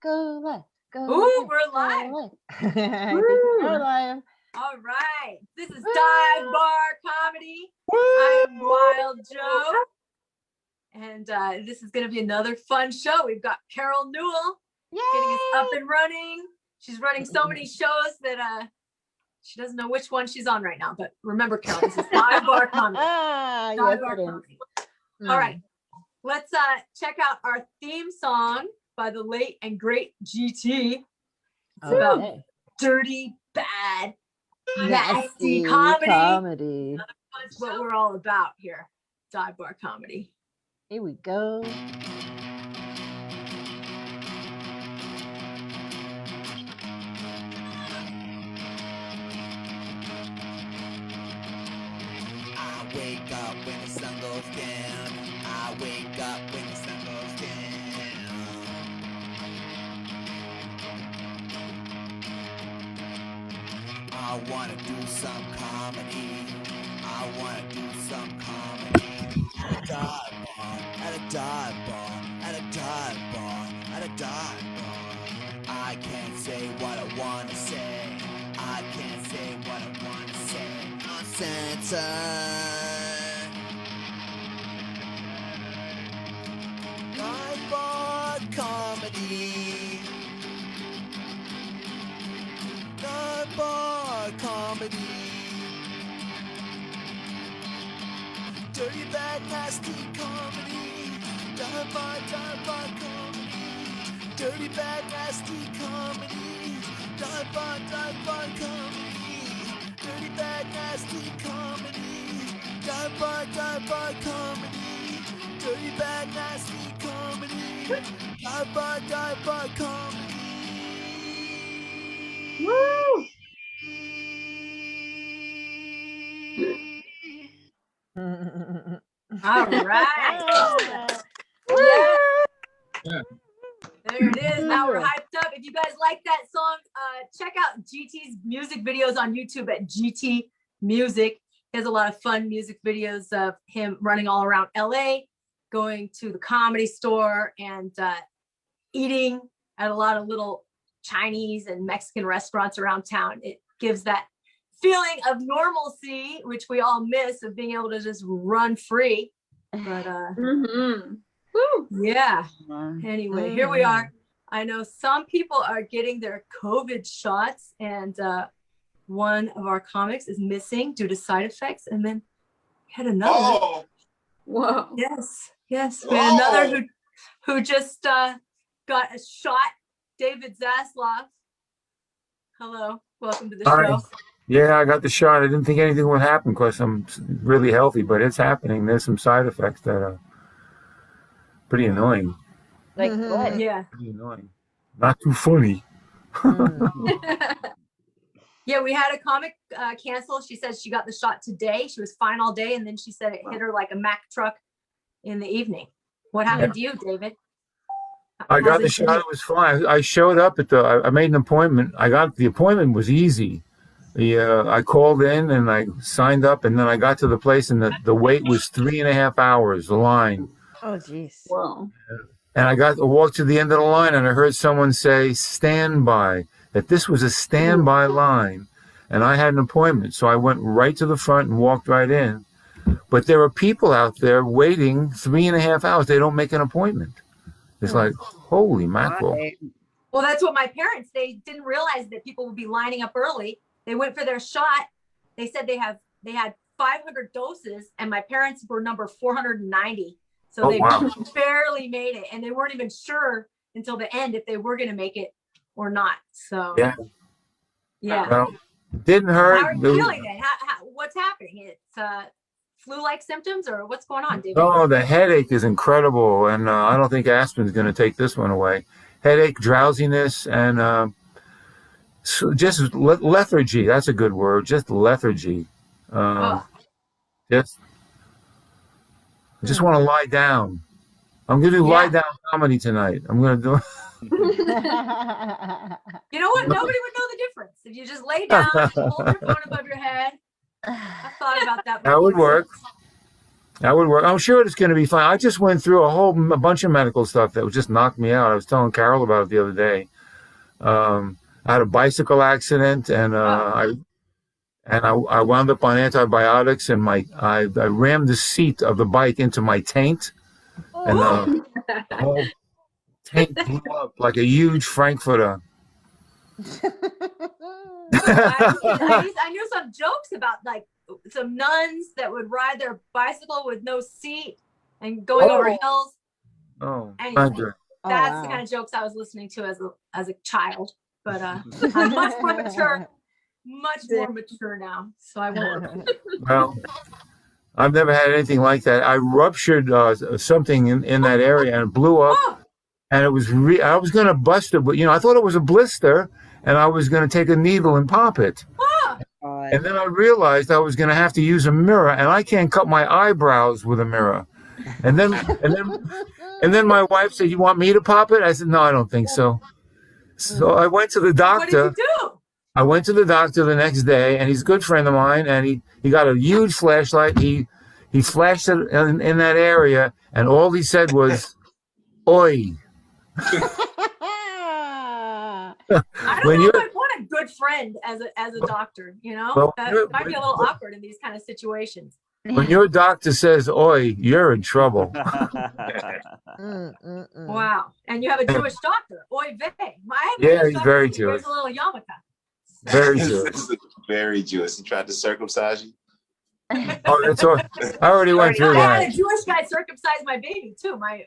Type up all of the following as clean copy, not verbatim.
Go live. Go Ooh, live. we're live. I think we're live. All right. This is Dive Bar Comedy. I'm Wild Joe. And this is going to be another fun show. We've got Carol Newell getting us up and running. She's running so many shows that she doesn't know which one she's on right now. But remember, Carol, this is Dive Bar Comedy. Dive Bar Comedy. All right. Let's check out our theme song by the late and great GT. It's about dirty, bad, nasty comedy. That's what we're all about here. Dive Bar Comedy. Here we go. I wake up when the sun goes down. I wake up when the sun goes down. I wanna do some comedy. I wanna do some comedy. At a dive bar, at a dive bar, at a dive bar, at a dive bar. I can't say what I wanna say. I can't say what I wanna say. Uncensored. Dive bar comedy. Dive bar comedy. Dirty, bad, nasty comedy. Dive bar comedy. Dirty, bad, nasty comedy. Dive bar comedy. Dirty, bad, nasty comedy. Dive bar comedy. Dirty, bad, nasty comedy. Dive bar comedy. Woo! All right. Yeah. There it is. Now we're hyped up. If you guys like that song, check out GT's music videos on YouTube at GT Music. He has a lot of fun music videos of him running all around LA, going to the Comedy Store, and eating at a lot of little Chinese and Mexican restaurants around town. It gives that feeling of normalcy, which we all miss, of being able to just run free. But yeah. Anyway, here we are. I know some people are getting their COVID shots, and one of our comics is missing due to side effects, and then we had another. Oh. Whoa. Yes. We had another who just got a shot. David Zasloff. Hello. Welcome to the show. Yeah, I got the shot. I didn't think anything would happen because I'm really healthy, but it's happening. There's some side effects that are pretty annoying. Like what? Yeah. Pretty annoying. Not too funny. Yeah, we had a comic cancel. She said she got the shot today. She was fine all day, and then she said it hit her like a Mack truck in the evening. What happened to you, David? I got the shot. It was fine. I showed up at I made an appointment. The appointment was easy. I called in and I signed up, and then I got to the place, and the wait was 3.5 hours, the line. Oh, geez. Whoa. And I walked to the end of the line, and I heard someone say standby, that this was a standby line, and I had an appointment. So I went right to the front and walked right in. But there are people out there waiting 3.5 hours. They don't make an appointment. It's like, holy mackerel. Well, that's what my parents, they didn't realize that people would be lining up early. They went for their shot. They said they had 500 doses, and my parents were number 490. So they barely made it, and they weren't even sure until the end if they were going to make it or not. So yeah. Well, it didn't hurt. How are you feeling then? What's happening? It's flu-like symptoms, or what's going on, David? Oh, the headache is incredible, and I don't think aspirin's going to take this one away. Headache, drowsiness, and just lethargy. That's a good word. Just lethargy. Just want to lie down. I'm going to do lie down comedy tonight. I'm going to do. You know what? Nobody would know the difference if you just lay down, hold your phone above your head. I thought about that. That would work. That would work. I'm sure it's going to be fine. I just went through a bunch of medical stuff that just knocked me out. I was telling Carol about it the other day. I had a bicycle accident, and I wound up on antibiotics, and I rammed the seat of the bike into my taint, and the whole taint blew up like a huge Frankfurter. I knew some jokes about like some nuns that would ride their bicycle with no seat and going over hills. Oh, anyway, that's the kind of jokes I was listening to as a child. But I'm much more mature now, so I won't. Well, I've never had anything like that. I ruptured something in that area, and it blew up. Oh. And it was I was going to bust it, but I thought it was a blister, and I was going to take a needle and pop it. Oh. And then I realized I was going to have to use a mirror, and I can't cut my eyebrows with a mirror. And then my wife said, "You want me to pop it?" I said, "No, I don't think so." So I went to the doctor. What did you do? I went to the doctor the next day, and he's a good friend of mine, and he got a huge flashlight. He flashed it in that area, and all he said was, "Oi." I don't know if I want a good friend as a doctor, Well, that might be a little awkward in these kind of situations. When your doctor says "Oi," you're in trouble. Wow. And you have a Jewish doctor. Oy vey. He's very Jewish. Wears a little yarmulke. Very Jewish. Very Jewish. He tried to circumcise you. Oh, that's all. I already went through I had that. a Jewish guy circumcise my baby too. My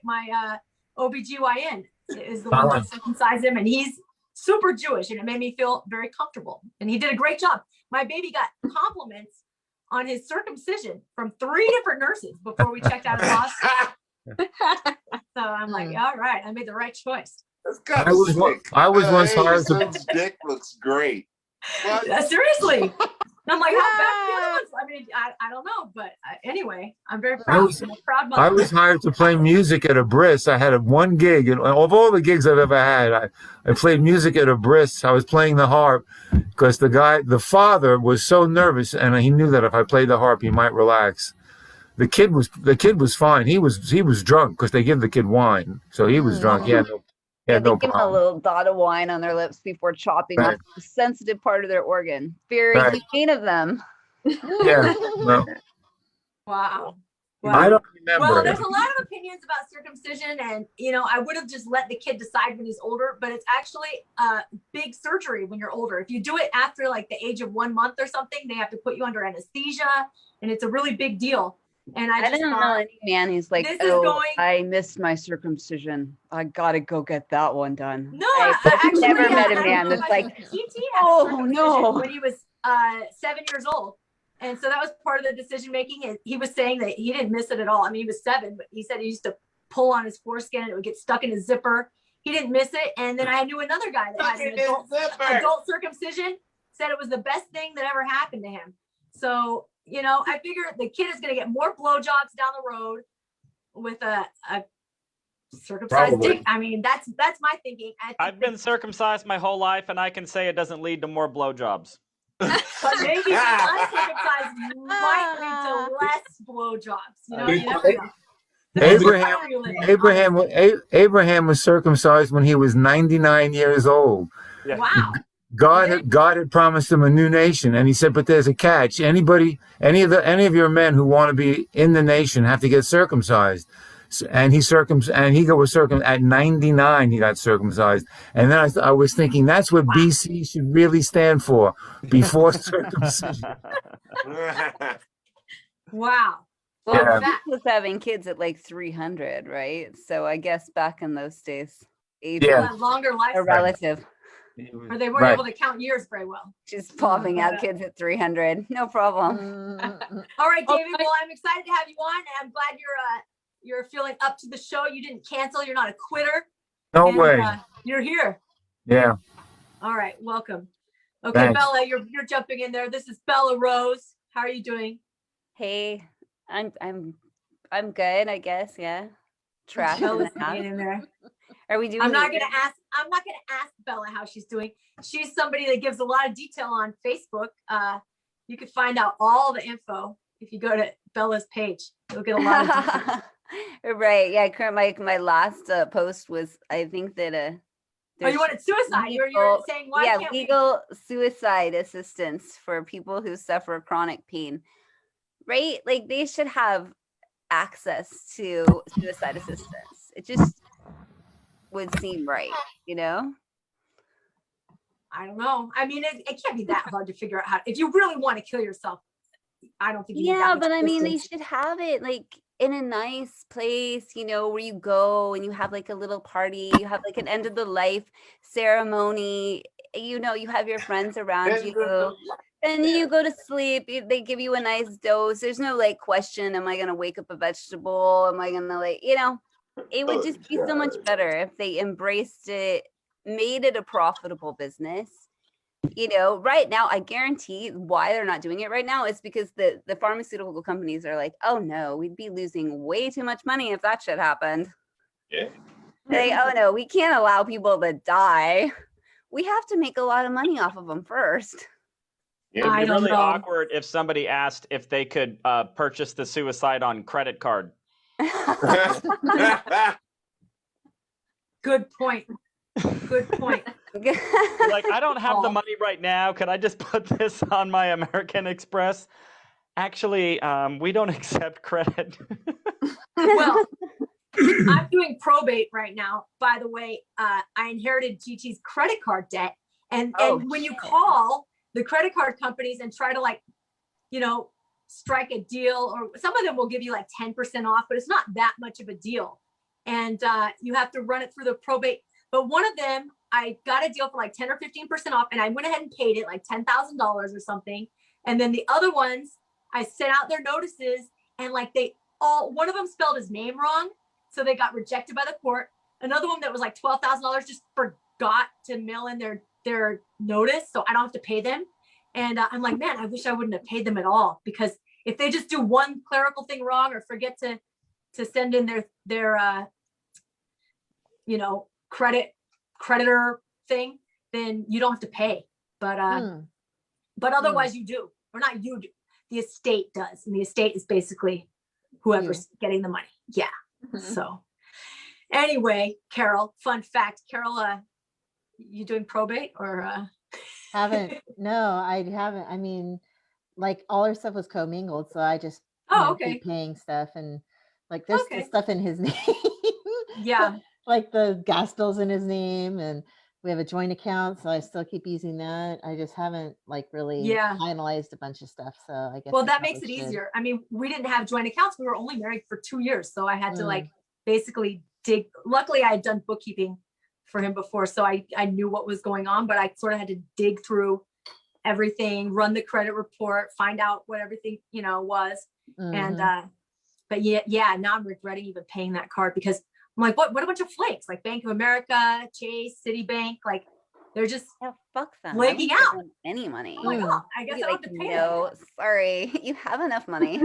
OBGYN is the one that circumcised him, and he's super Jewish, and it made me feel very comfortable. And he did a great job. My baby got compliments on his circumcision from 3 different nurses before we checked out of the hospital. So I'm like, all right, I made the right choice. That's kind I of was sick. once hired to. His dick looks great. Seriously. And I'm like, how bad the other ones? I mean, I don't know, but anyway, I'm very proud. I'm a proud mother. I was hired to play music at a bris. I had one gig, and of all the gigs I've ever had, I played music at a bris. I was playing the harp because the father was so nervous, and he knew that if I played the harp, he might relax. The kid was fine. He was drunk because they give the kid wine, so he was drunk. He had no give them a little dot of wine on their lips before chopping off the sensitive part of their organ. Very humane of them. Yeah. No. Wow. I don't remember. Well, there's a lot of opinions about circumcision, and I would have just let the kid decide when he's older, but it's actually a big surgery when you're older. If you do it after like the age of 1 month or something, they have to put you under anesthesia, and it's a really big deal. And I didn't know any man who's like, I missed my circumcision. I gotta go get that one done. No, I've never met a man that's like, oh no, when he was 7 years old. And so that was part of the decision making. And he was saying that he didn't miss it at all. I mean, he was 7, but he said he used to pull on his foreskin and it would get stuck in his zipper. He didn't miss it. And then I knew another guy that had an adult circumcision, said it was the best thing that ever happened to him. So I figure the kid is going to get more blowjobs down the road with a circumcised dick. I mean, that's my thinking. I've been circumcised my whole life, and I can say it doesn't lead to more blowjobs. But maybe the uncircumcised might lead to less blowjobs. You never know. Abraham was circumcised when he was 99 years old. Yeah. Wow. God had promised him a new nation, and he said, but there's a catch. Any of your men who want to be in the nation have to get circumcised. And he was circumcised at 99. He got circumcised, and then I was thinking that's what BC should really stand for, before circumcision. Wow. Well, he was having kids at like 300, right? So I guess back in those days, age was longer life, a relative. Or they weren't able to count years very well. She's popping out kids at 300. No problem. All right, David. Well, I'm excited to have you on. And I'm glad you're feeling up to the show. You didn't cancel. You're not a quitter. No way. You're here. Yeah. All right. Welcome. Okay, Thanks. Bella, you're jumping in there. This is Bella Rose. How are you doing? Hey, I'm good, I guess. Yeah. Trash in there. Are we doing? I'm not gonna ask Bella how she's doing. She's somebody that gives a lot of detail on Facebook. You could find out all the info if you go to Bella's page, you'll get a lot of details. Right. Yeah. My last post was, I think that Oh, there's you wanted suicide. You're legal- saying why yeah, can't legal suicide assistance for people who suffer chronic pain. Right? Like they should have access to suicide assistance. It just would seem right, you know? I don't know. I mean, it can't be that hard to figure out how. If you really want to kill yourself, I don't think you need that Yeah, much but I mean, they assistance. should have it like in a nice place, you know, where you go and you have like a little party, you have like an end of the life ceremony, you know, you have your friends around you, and you go to sleep. They give you a nice dose. There's no like question, am I going to wake up a vegetable? Am I going to like, you know, it would just be so much better if they embraced it, made it a profitable business. You know, right now, I guarantee why they're not doing it right now is because the pharmaceutical companies are like, oh no, we'd be losing way too much money if that shit happened. Yeah. Like, oh no, we can't allow people to die. We have to make a lot of money off of them first. It Yeah. would I be don't really know. awkward if somebody asked if they could purchase the suicide on credit card. Good point. Good point. Like, I don't have the Oh. money right now. Could I just put this on my American Express? Actually, we don't accept credit. Well, I'm doing probate right now. By the way, I inherited GT's credit card debt. And when you call the credit card companies and try to like, you know, strike a deal, or some of them will give you like 10% off, but it's not that much of a deal. And you have to run it through the probate. But one of them, I got a deal for like 10 or 15% off, and I went ahead and paid it like $10,000 or something. And then the other ones, I sent out their notices, and like one of them spelled his name wrong, so they got rejected by the court. Another one that was like $12,000 just forgot to mail in their notice, so I don't have to pay them. And I'm like, man, I wish I wouldn't have paid them at all, because if they just do one clerical thing wrong or forget to send in their you know, creditor thing, then you don't have to pay. But otherwise you do, or not you do. The estate does, and the estate is basically whoever's getting the money. Yeah. So anyway, Carol, fun fact, Carol, you doing probate or Haven't. No, I haven't. I mean, like all our stuff was commingled, so I just keep paying stuff, and like there's still stuff in his name. Yeah. Like the gas bill's in his name, and we have a joint account, so I still keep using that. I just haven't like really finalized a bunch of stuff, so I guess. Well, that makes it easier. I mean, we didn't have joint accounts. We were only married for 2 years, so I had to like basically dig. Luckily, I had done bookkeeping for him before, so I knew what was going on, but I sort of had to dig through everything, run the credit report, find out what everything, you know, was. And but yeah, now I'm regretting even paying that card, because I'm like, what a bunch of flakes, like Bank of America, Chase, Citibank, like they're just fuck them. flaking out any money. I'm like, oh, I guess I don't have to pay them. Sorry, you have enough money.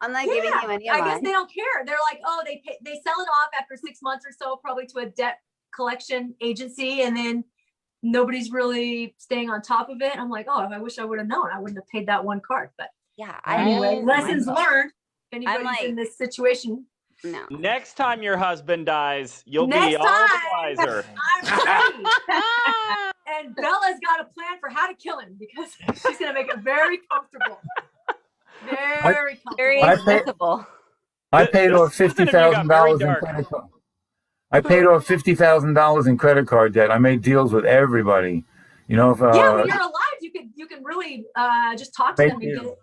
I'm not giving you any of I guess mine. they don't care. They're like, oh, they sell it off after 6 months or so, probably to a debt collection agency, and then nobody's really staying on top of it. I'm like, oh, I wish I would have known. I wouldn't have paid that one card. But yeah, anyway, lessons learned. If anybody's like, in this situation, no. Next time your husband dies, you'll Next be all time. the wiser. I'm ready. And Bella's got a plan for how to kill him, because she's gonna make it very comfortable. Very comfortable. Very accessible. I paid off This interview got very $50,000 in dark. credit card. I paid off $50,000 in credit card debt. I made deals with everybody. You know, if Yeah, when you're alive, you can really just talk to them and get it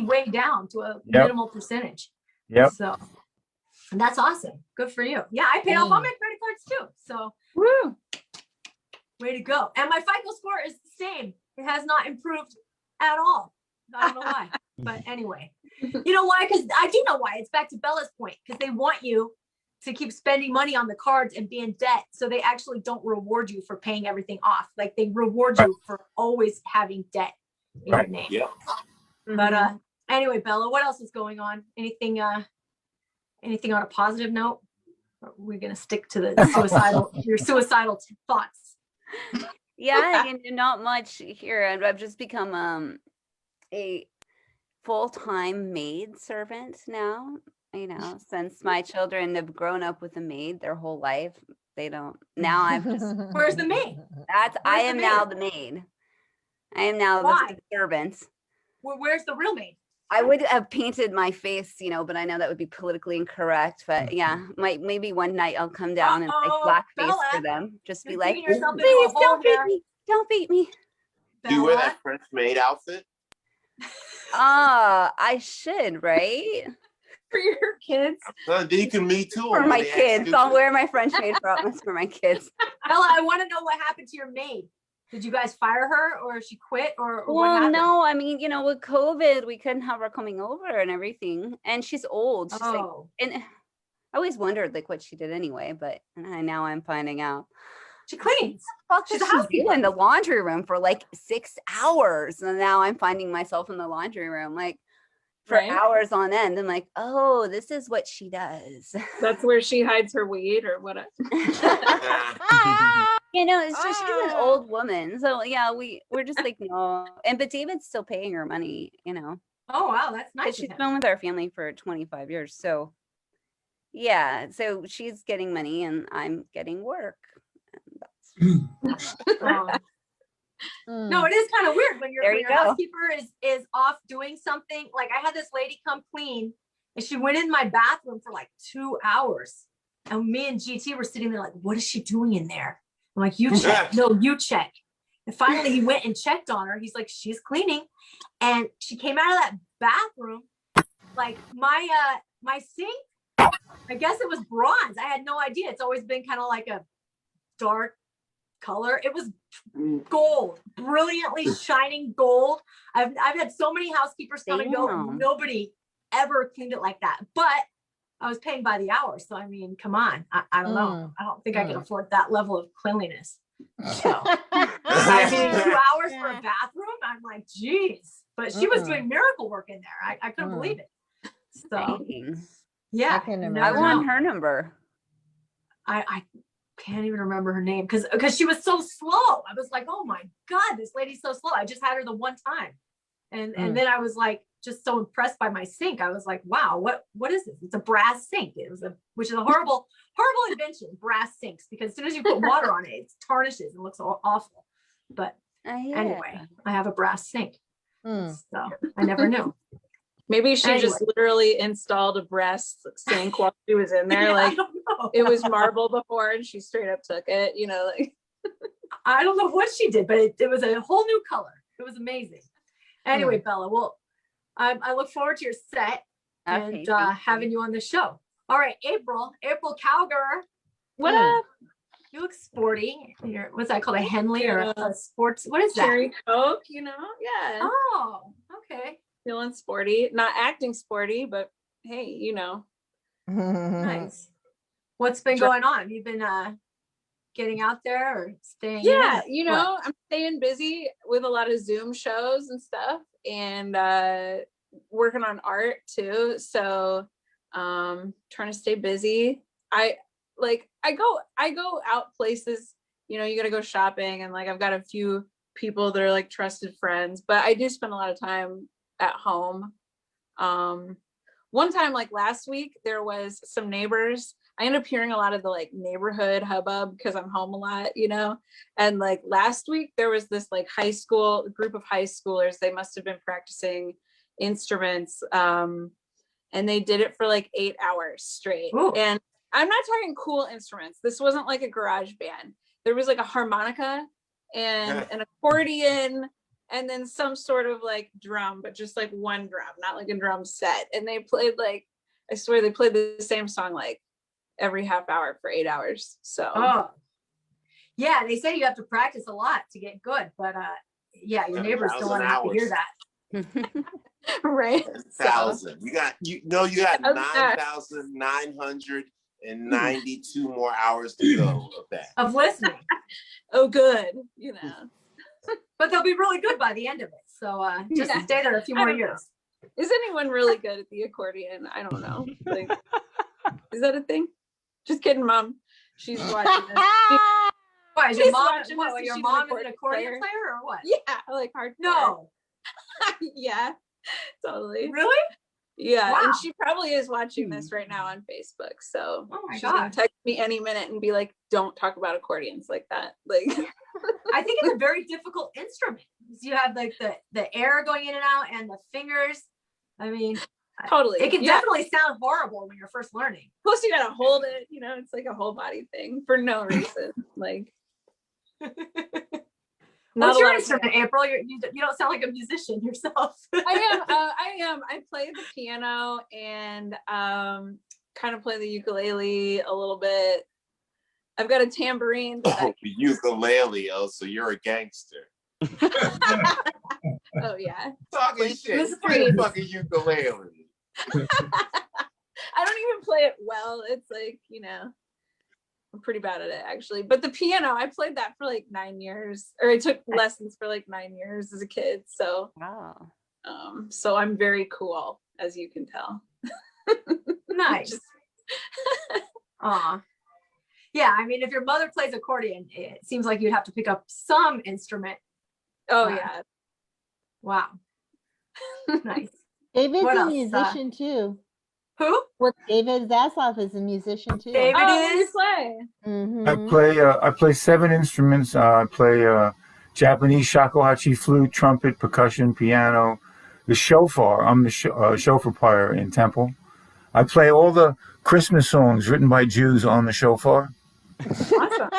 way down to a minimal percentage. Yep. So and that's awesome. Good for you. Yeah, I paid off all my credit cards too. So Woo. Way to go. And my FICO score is the same. It has not improved at all. I don't know why. But anyway, you know why? Because I do know why. It's back to Bella's point, because they want you to keep spending money on the cards and be in debt. So they actually don't reward you for paying everything off. Like they reward you for always having debt in your name. Yeah. But anyway, Bella, what else is going on? Anything on a positive note? Or are we gonna stick to the your suicidal thoughts? Yeah, not much here. I've just become a full-time maid servant now, since my children have grown up with a maid their whole life. They don't, now I'm just, Where's the maid? I am now the maid. I am now the servant. Where's the real maid? I would have painted my face, but I know that would be politically incorrect. But yeah, maybe one night I'll come down and like blackface for them. Just be like, please don't beat me. Don't beat me. Do you wear that French maid outfit? I should, right? For your kids. Then you can me too. For my kids. I'll wear my French maid outfits for my kids. Bella, I want to know what happened to your maid. Did you guys fire her or she quit or what happened? No, I mean, with COVID, we couldn't have her coming over and everything. And she's old. She's and I always wondered like what she did anyway, but now I'm finding out. She cleans. She's a housekeeper in the laundry room for like 6 hours. And now I'm finding myself in the laundry room like for hours on end. I'm like, oh, this is what she does. That's where she hides her weed or what? It's just she's an old woman. So yeah, we're just like, no. But David's still paying her money, Oh wow, that's nice. She's been with our family for 25 years. So yeah, so she's getting money and I'm getting work. No, it is kind of weird when your housekeeper is off doing something. Like I had this lady come clean and she went in my bathroom for like 2 hours. And me and GT were sitting there like, what is she doing in there? I'm like, you check. No, you check. And finally he went and checked on her. He's like, she's cleaning. And she came out of that bathroom. Like my sink, I guess it was bronze. I had no idea. It's always been kind of like a dark color. It was gold, brilliantly shining gold. I've had so many housekeepers come and go, and nobody ever cleaned it like that. But I was paying by the hour, so I mean, come on. I don't know. I don't think I can afford that level of cleanliness. So I mean, 2 hours for a bathroom. I'm like, geez. But she was doing miracle work in there. I couldn't believe it. So yeah, I want her number. I can't even remember her name because she was so slow. I was like, oh my God, this lady's so slow. I just had her the one time. And then I was like, just so impressed by my sink. I was like, wow, what is this? It's a brass sink. Which is a horrible invention, brass sinks, because as soon as you put water on it, it tarnishes and looks awful. But anyway, I have a brass sink. So I never knew. Maybe she just literally installed a brass sink while she was in there. Like it was marble before and she straight up took it, like. I don't know what she did, but it was a whole new color. It was amazing. Anyway, Bella, well, I look forward to your set and having you on the show. All right, April Cowgur. What up? You look sporty. What's that called? A Henley or a sports? What is that? Cherry Coke, yeah. Oh, okay. Feeling sporty, not acting sporty, but hey, Nice. What's been going on? Have you been getting out there or staying in? I'm staying busy with a lot of Zoom shows and stuff and working on art too. So trying to stay busy. I go out places, you gotta go shopping and like I've got a few people that are like trusted friends, but I do spend a lot of time at home. One time, like last week, there was some neighbors. I end up hearing a lot of the like neighborhood hubbub because I'm home a lot, and like last week there was this like group of high schoolers. They must have been practicing instruments and they did it for like 8 hours straight. Ooh. And I'm not talking cool instruments. This wasn't like a garage band. There was like a harmonica and an accordion and then some sort of like drum, but just like one drum, not like a drum set. And they played like, I swear they played the same song like every half hour for 8 hours. So yeah, they say you have to practice a lot to get good, but your neighbors don't want to have to hear that. Right. 1,000. You got 9,992 more hours to go of that. Of listening. Oh, good. But they'll be really good by the end of it. So just stay there a few more years. Is anyone really good at the accordion? I don't know. Like, is that a thing? Just kidding, Mom. She's watching this. Why, is your mom is an accordion player or what? Yeah, like hard. No. Yeah. Totally. Really? Yeah, Wow. and she probably is watching this right now on Facebook. So she's gonna text me any minute and be like, "Don't talk about accordions like that." Like, I think it's a very difficult instrument. You have like the air going in and out and the fingers. I mean, totally. It can definitely sound horrible when you're first learning. Plus, you gotta hold it. You know, it's like a whole body thing for no reason. Like, what's your instrument, April? You don't sound like a musician yourself. I am. I play the piano and kind of play the ukulele a little bit. I've got a tambourine. The ukulele. Oh, so you're a gangster. Oh yeah. Talking shit. Play the fucking ukulele. I don't even play it well. It's like, you know, I'm pretty bad at it actually. But the piano, I played that for like 9 years, or I took lessons for like 9 years as a kid. So wow. So I'm very cool, as you can tell. Nice. Aw. Yeah, I mean, if your mother plays accordion, it seems like you'd have to pick up some instrument. Oh yeah. Wow. Nice. David's a musician too. Who? David Zasloff is a musician too. David is. I play 7 instruments. I play Japanese shakuhachi, flute, trumpet, percussion, piano, the shofar. I'm the shofar player in temple. I play all the Christmas songs written by Jews on the shofar. Awesome.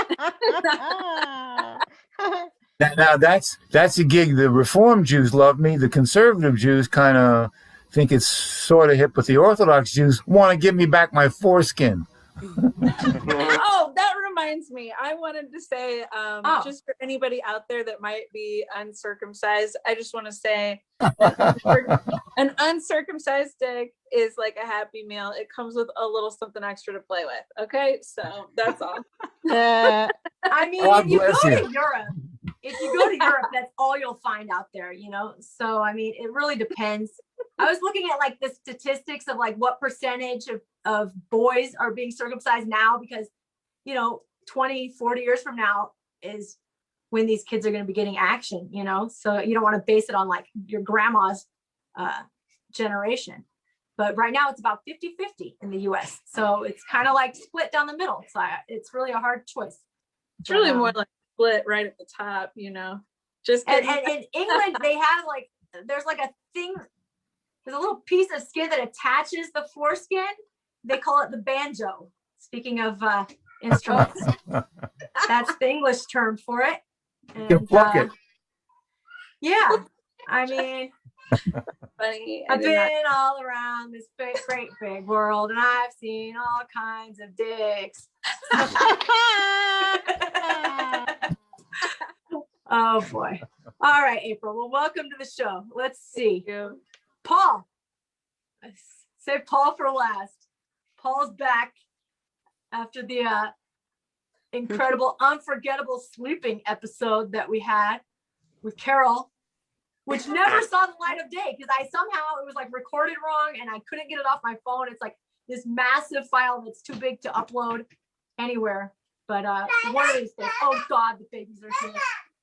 Now that's a gig. The Reformed Jews love me. The conservative Jews kind of think it's sort of hip, but the Orthodox Jews want to give me back my foreskin. Oh, that reminds me. I wanted to say, just for anybody out there that might be uncircumcised, I just want to say an uncircumcised dick is like a Happy Meal. It comes with a little something extra to play with. Okay, so that's all. I mean, if you go to Europe, that's all you'll find out there, you know? So, I mean, it really depends. I was looking at like the statistics of like what percentage of boys are being circumcised now, because, you know, 20, 40 years from now is when these kids are going to be getting action, you know? So you don't want to base it on like your grandma's generation. But right now it's about 50-50 in the US. So it's kind of like split down the middle. So it's really a hard choice. It's really more like split right at the top, you know? And in England, they have like, there's like a thing, there's a little piece of skin that attaches the foreskin. They call it the banjo. Speaking of instruments, that's the English term for it. And, you pluck it. Yeah, I mean, funny. I've been all around this great big world, and I've seen all kinds of dicks. Oh boy. All right, April. Well, welcome to the show. Let's see. Paul. Save Paul for last. Paul's back after the incredible, unforgettable sleeping episode that we had with Carol, which never saw the light of day because it was like recorded wrong and I couldn't get it off my phone. It's like this massive file that's too big to upload anywhere. But one of these days, oh God, the babies are here.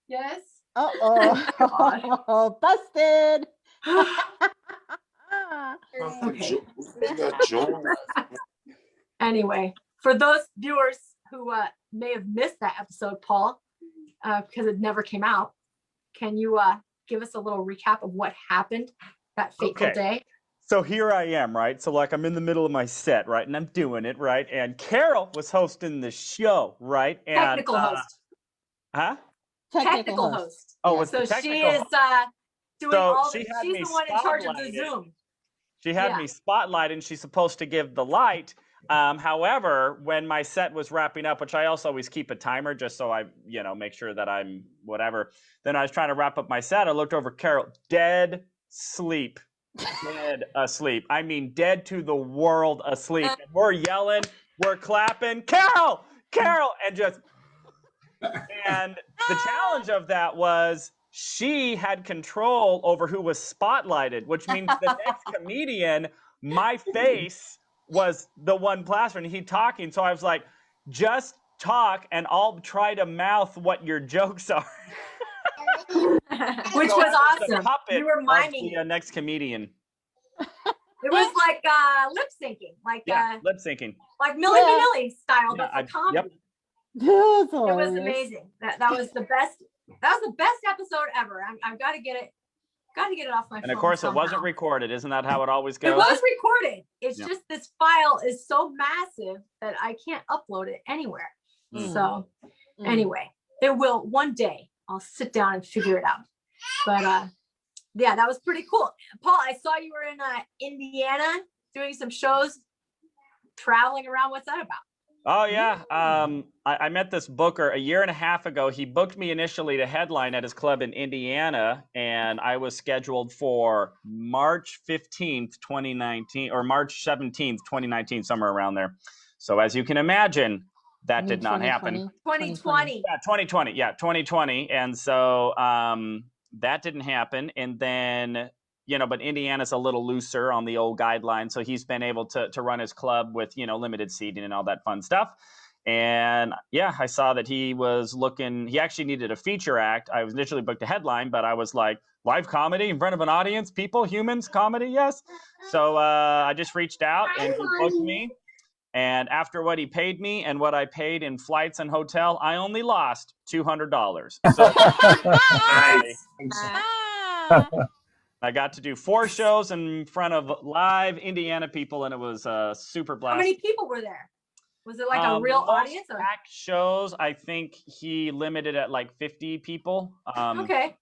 Yes. Oh, busted. Anyway, for those viewers who may have missed that episode, Paul, because it never came out, can you give us a little recap of what happened that fateful day? So here I am, right? So like I'm in the middle of my set, right? And I'm doing it, right? And Carol was hosting the show, right? And, technical host. Huh? Technical host. Oh, so she is doing she's the one in charge of the Zoom. She had me spotlighted. She's supposed to give the light. However, when my set was wrapping up, which I also always keep a timer just so I, make sure that I'm whatever. Then I was trying to wrap up my set. I looked over Carol, dead sleep. Dead asleep. I mean, dead to the world asleep. And we're yelling, we're clapping, Carol, and the challenge of that was she had control over who was spotlighted, which means the next comedian, my face was the one plastered and he talking. So I was like, just talk and I'll try to mouth what your jokes are. Which was The awesome. puppet You were of miming the next comedian. It was like lip syncing, like lip syncing, like Milli Vanilli style, but for Yep. comedy. That's It was hilarious. amazing. That was the best. That was the best episode ever. I've got to get it. Got to get it off my phone. And of course, somehow. it wasn't recorded. Isn't that how it always goes? It was recorded. It's Yeah. just this file is so massive that I can't upload it anywhere. So anyway, it will one day. I'll sit down and figure it out. But yeah, that was pretty cool. Paul, I saw you were in Indiana doing some shows, traveling around. What's that about? Oh yeah, I met this booker a year and a half ago. He booked me initially to headline at his club in Indiana, and I was scheduled for March 15th, 2019, or March 17th, 2019, somewhere around there. So as you can imagine, that did not happen. 2020. Yeah, 2020. Yeah, 2020. And so that didn't happen. And then, but Indiana's a little looser on the old guidelines. So he's been able to run his club with, limited seating and all that fun stuff. And yeah, I saw that he actually needed a feature act. I was initially booked a headline, but I was like, live comedy in front of an audience, people, humans, comedy, yes. So I just reached out and he booked me. And after what he paid me and what I paid in flights and hotel, I only lost $200. So I got to do 4 shows in front of live Indiana people, and it was a super blast. How many people were there? Was it like a real audience? Or? Packed shows, I think he limited at like 50 people. Okay.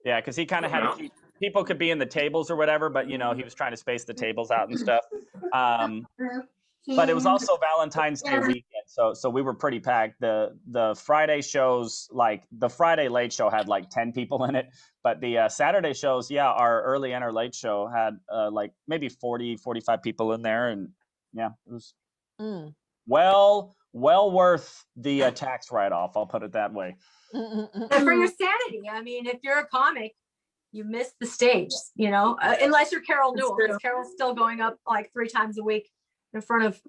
Yeah, because he kind of had to keep, people could be in the tables or whatever, but he was trying to space the tables out and stuff. But it was also Valentine's Day weekend, so we were pretty packed. The Friday shows, like the Friday late show had like 10 people in it, but the Saturday shows, our early and our late show had like maybe 40, 45 people in there, and yeah, it was well worth the tax write-off. I'll put it that way. And for your sanity, I mean, if you're a comic, you miss the stage, unless you're Carol Newell, because Carol's still going up like 3 times a week in front of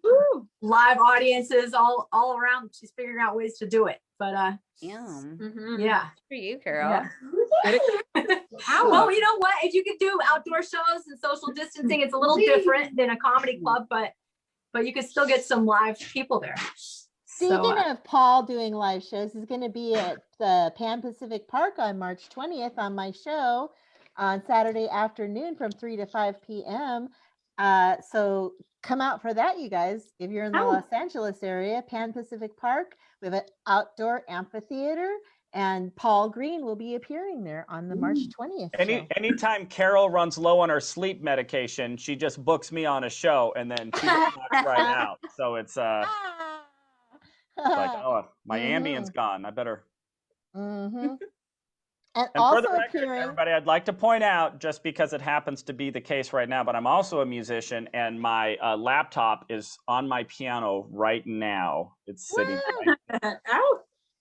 live audiences all around. She's figuring out ways to do it. But yeah. For you, Carol. Yeah. Well, you know what? If you could do outdoor shows and social distancing, it's a little different than a comedy club, but you could still get some live people there. Speaking of Paul doing live shows, he's going to be at the Pan Pacific Park on March 20th on my show on Saturday afternoon from 3 to 5 p.m. So come out for that, you guys. If you're in the Los Angeles area, Pan Pacific Park, we have an outdoor amphitheater, and Paul Green will be appearing there on the March 20th. Anytime Carol runs low on her sleep medication, she just books me on a show, and then she knocks right out. So it's like, oh, my Ambien's gone. I better. And for also the record, everybody, I'd like to point out, just because it happens to be the case right now, but I'm also a musician, and my laptop is on my piano right now. It's sitting right.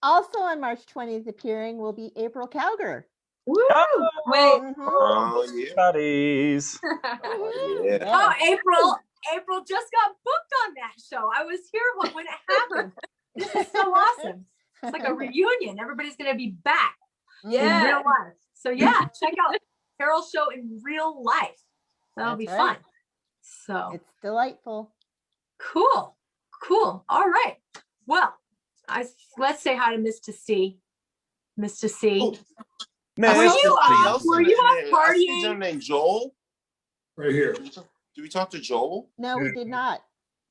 Also on March 20th appearing will be April Cowgur. Woo! Oh, yeah. Buddies. Oh, April just got booked on that show. I was here when it happened. This is so awesome. It's like a reunion. Everybody's going to be back. In real life. So yeah, check out Carol's show in real life. That'll be fun. So it's delightful. Cool. All right. Well, let's say hi to Mista C. Mista C. Oh. Were you off partying? Is your name Joel? Right here. Did we talk to Joel? No, we did not.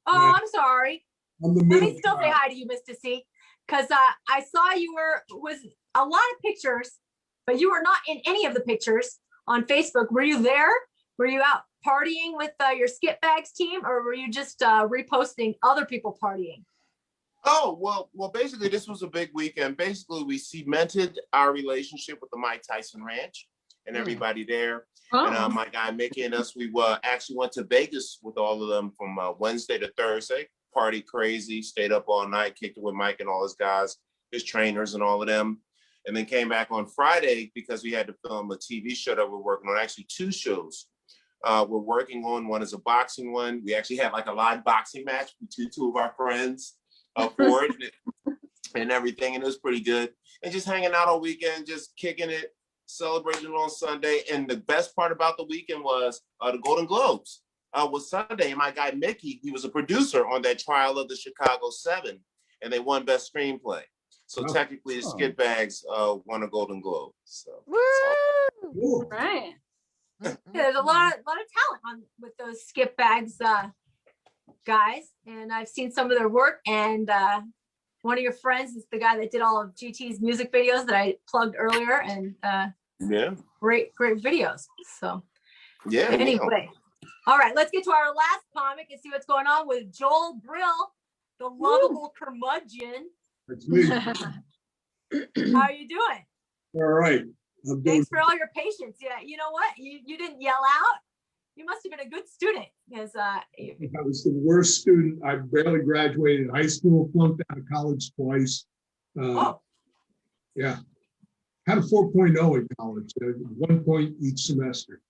Oh, I'm sorry. Let me still say hi to you, Mista C. Because I saw you was a lot of pictures, but you were not in any of the pictures on Facebook. Were you there? Were you out partying with your Skip Bags team, or were you just reposting other people partying? Oh, well, basically this was a big weekend. Basically, we cemented our relationship with the Mike Tyson Ranch and everybody there. And my guy Mickey and us, we actually went to Vegas with all of them from Wednesday to Thursday. Party crazy, stayed up all night, kicked it with Mike and all his guys, his trainers and all of them. And then came back on Friday because we had to film a TV show that we're working on, actually 2 shows. We're working on, one is a boxing one. We actually had like a live boxing match between 2 of our friends for it. and everything, and it was pretty good. And just hanging out all weekend, just kicking it, celebrating on Sunday. And the best part about the weekend was the Golden Globes was Sunday. And my guy Mickey, he was a producer on that Trial of the Chicago 7, and they won Best Screenplay. So technically, the Skip Bags won a Golden Globe. So Right. Yeah, there's a lot of talent with those Skip Bags guys, and I've seen some of their work. And one of your friends is the guy that did all of GT's music videos that I plugged earlier, and great videos. So anyway, all right, let's get to our last comic and see what's going on with Joel Brill, the lovable curmudgeon. That's me. How are you doing? All right. Thanks for all your patience. Yeah, you know what? You didn't yell out. You must have been a good student, because I was the worst student. I barely graduated high school, flunked out of college twice. Yeah. Had a 4.0 in college, 1 point each semester.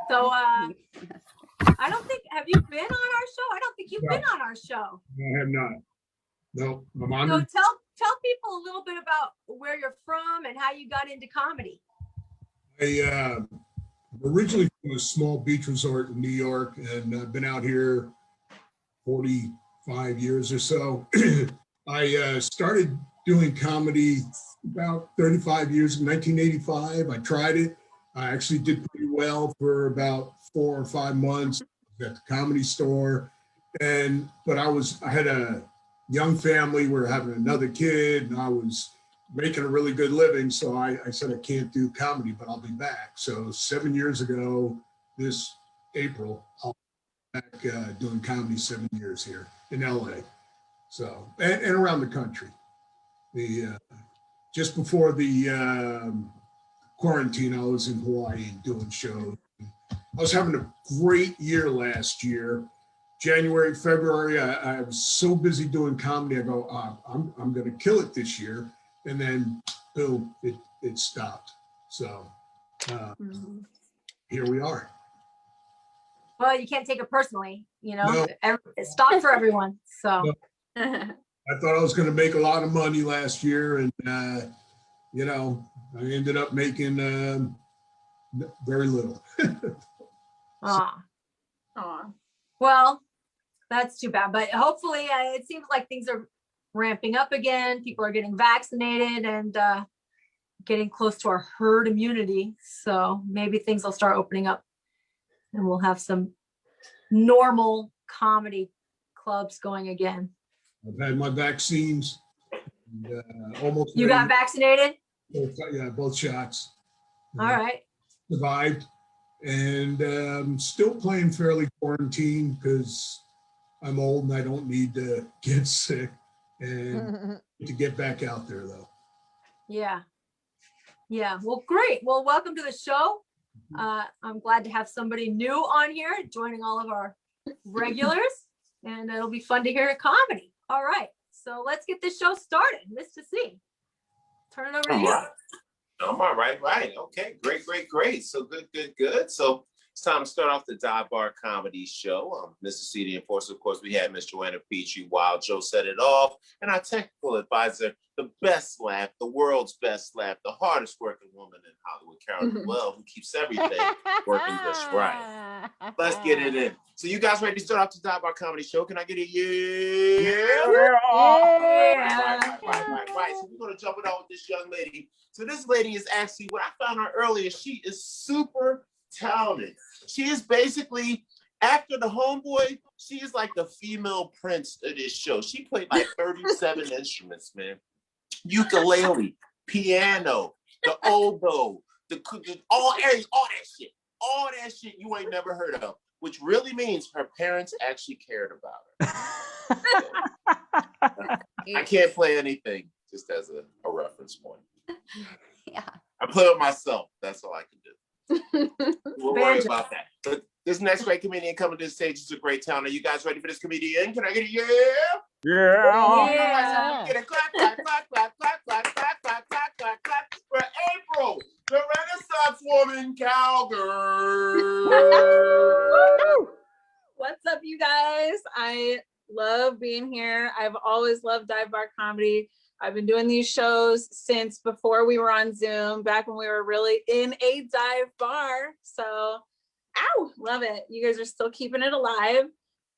So I don't think, have you been on our show? I don't think you've been on our show. I have not. No, I'm on. So tell people a little bit about where you're from and how you got into comedy. I'm originally from a small beach resort in New York, and I've been out here 45 years or so. I started doing comedy about 35 years in 1985. I tried it. I actually did pretty well for about 4 or 5 months at the Comedy Store. But I had a young family. We were having another kid, and I was making a really good living. So I said, I can't do comedy, but I'll be back. So 7 years ago, this April, I'll be back doing comedy 7 years here in LA. So, and around the country. Just before the quarantine, I was in Hawaii doing shows. I was having a great year last year. January, February, I was so busy doing comedy. I go, I'm going to kill it this year. And then, boom, it stopped. So here we are. Well, you can't take it personally, it stopped for everyone. So I thought I was going to make a lot of money last year, and I ended up making very little. Well, that's too bad. But hopefully, it seems like things are ramping up again. People are getting vaccinated and getting close to our herd immunity. So maybe things will start opening up, and we'll have some normal comedy clubs going again. I've had my vaccines. And, almost. You got vaccinated? Both shots. All right. Survived, and still playing fairly quarantined because I'm old and I don't need to get sick, and to get back out there though. Yeah. Well, great. Well, welcome to the show. I'm glad to have somebody new on here joining all of our regulars, and it'll be fun to hear a comedy. All right, so let's get this show started. Mr. C, turn it over to you. All right. Okay, great. So good. So it's time to start off the Dive Bar Comedy Show. Mr. C, the enforcer. Of course, we had Miss Joanna Petrie, Wild Joe set it off, and our technical advisor, the best laugh, the world's best laugh, the hardest working woman in Hollywood, Carol Newell, who keeps everything working just right. Let's get it in. So you guys ready to start off the Dive Bar Comedy Show? Can I get a yeah? Right. So we're going to jump it out with this young lady. So this lady is actually, what I found out earlier, she is super talented. She is basically, after the homeboy, she is like the female Prince of this show. She played like 37 instruments, man. Ukulele, piano, the oboe, all that shit you ain't never heard of, which really means her parents actually cared about her. I can't play anything, just as a reference point. Yeah. I play with myself. That's all I can do. We'll worry about that. But this next great comedian coming to the stage is a great talent. Are you guys ready for this comedian? Can I get a yeah? Yeah. Get a clap for April, the Renaissance woman, Cowgur. What's up, you you guys. I love being here. I've always loved dive bar comedy. I've been doing these shows since before we were on Zoom, back when we were really in a dive bar. So, love it. You guys are still keeping it alive.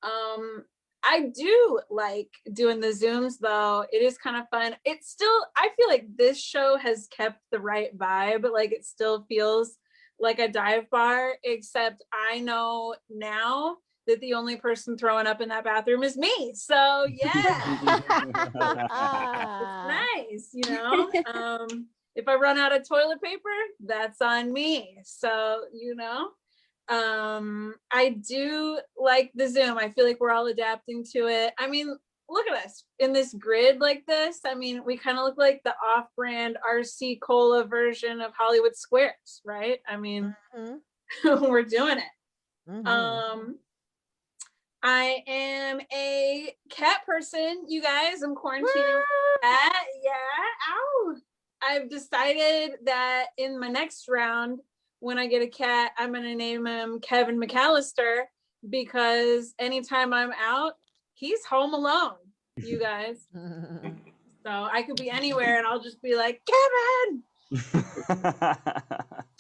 I do like doing the Zooms though. It is kind of fun. It's still, I feel like this show has kept the right vibe. Like it still feels like a dive bar, except I know now that the only person throwing up in that bathroom is me. So yeah, it's nice, you know. If I run out of toilet paper, that's on me. So, you know, I do like the Zoom. I feel like we're all adapting to it. I mean, look at us in this grid like this. I mean, we kind of look like the off-brand RC Cola version of Hollywood Squares, right? I mean, we're doing it. I am a cat person, you guys. I'm quarantining cat. Yeah. Ow. I've decided that in my next round, when I get a cat, I'm going to name him Kevin McAllister, because anytime I'm out, he's home alone, you guys. So I could be anywhere and I'll just be like, Kevin! That's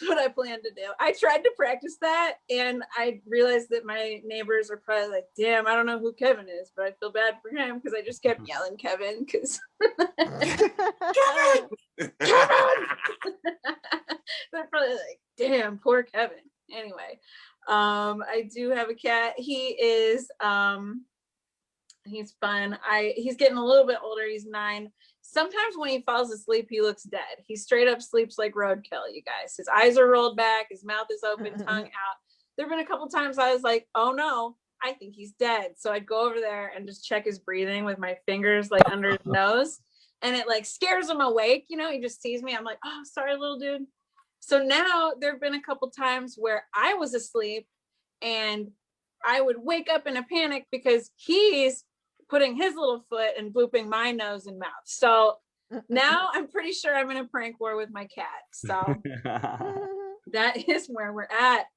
what I plan to do. I tried to practice that and I realized that my neighbors are probably like, damn, I don't know who Kevin is, but I feel bad for him because I just kept yelling Kevin because Kevin! Kevin! They're probably like, damn, poor Kevin. Anyway, I do have a cat. He is he's fun. He's getting a little bit older. He's 9. Sometimes when he falls asleep, he looks dead. He straight up sleeps like roadkill, you guys. His eyes are rolled back. His mouth is open, tongue out. There've been a couple times I was like, oh no, I think he's dead. So I'd go over there and just check his breathing with my fingers like under his nose. And it like scares him awake. You know, he just sees me. I'm like, oh, sorry, little dude. So now there've been a couple times where I was asleep and I would wake up in a panic because he's putting his little foot and booping my nose and mouth. So now I'm pretty sure I'm in a prank war with my cat. So that is where we're at.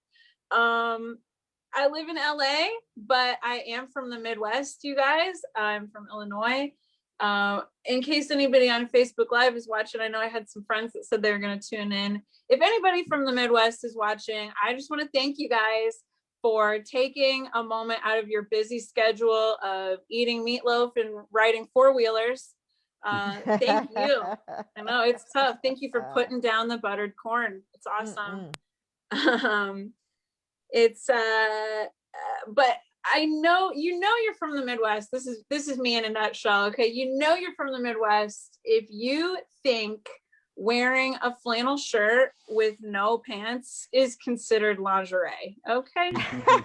I live in LA, but I am from the Midwest, you guys. I'm from Illinois. In case anybody on Facebook Live is watching, I know I had some friends that said they were going to tune in. If anybody from the Midwest is watching, I just want to thank you guys for taking a moment out of your busy schedule of eating meatloaf and riding 4-wheelers. Thank you. I know it's tough. Thank you for putting down the buttered corn. It's awesome. But I know, you know, you're from the Midwest. This is me in a nutshell. Okay. You know, you're from the Midwest if you think wearing a flannel shirt with no pants is considered lingerie. Okay. Like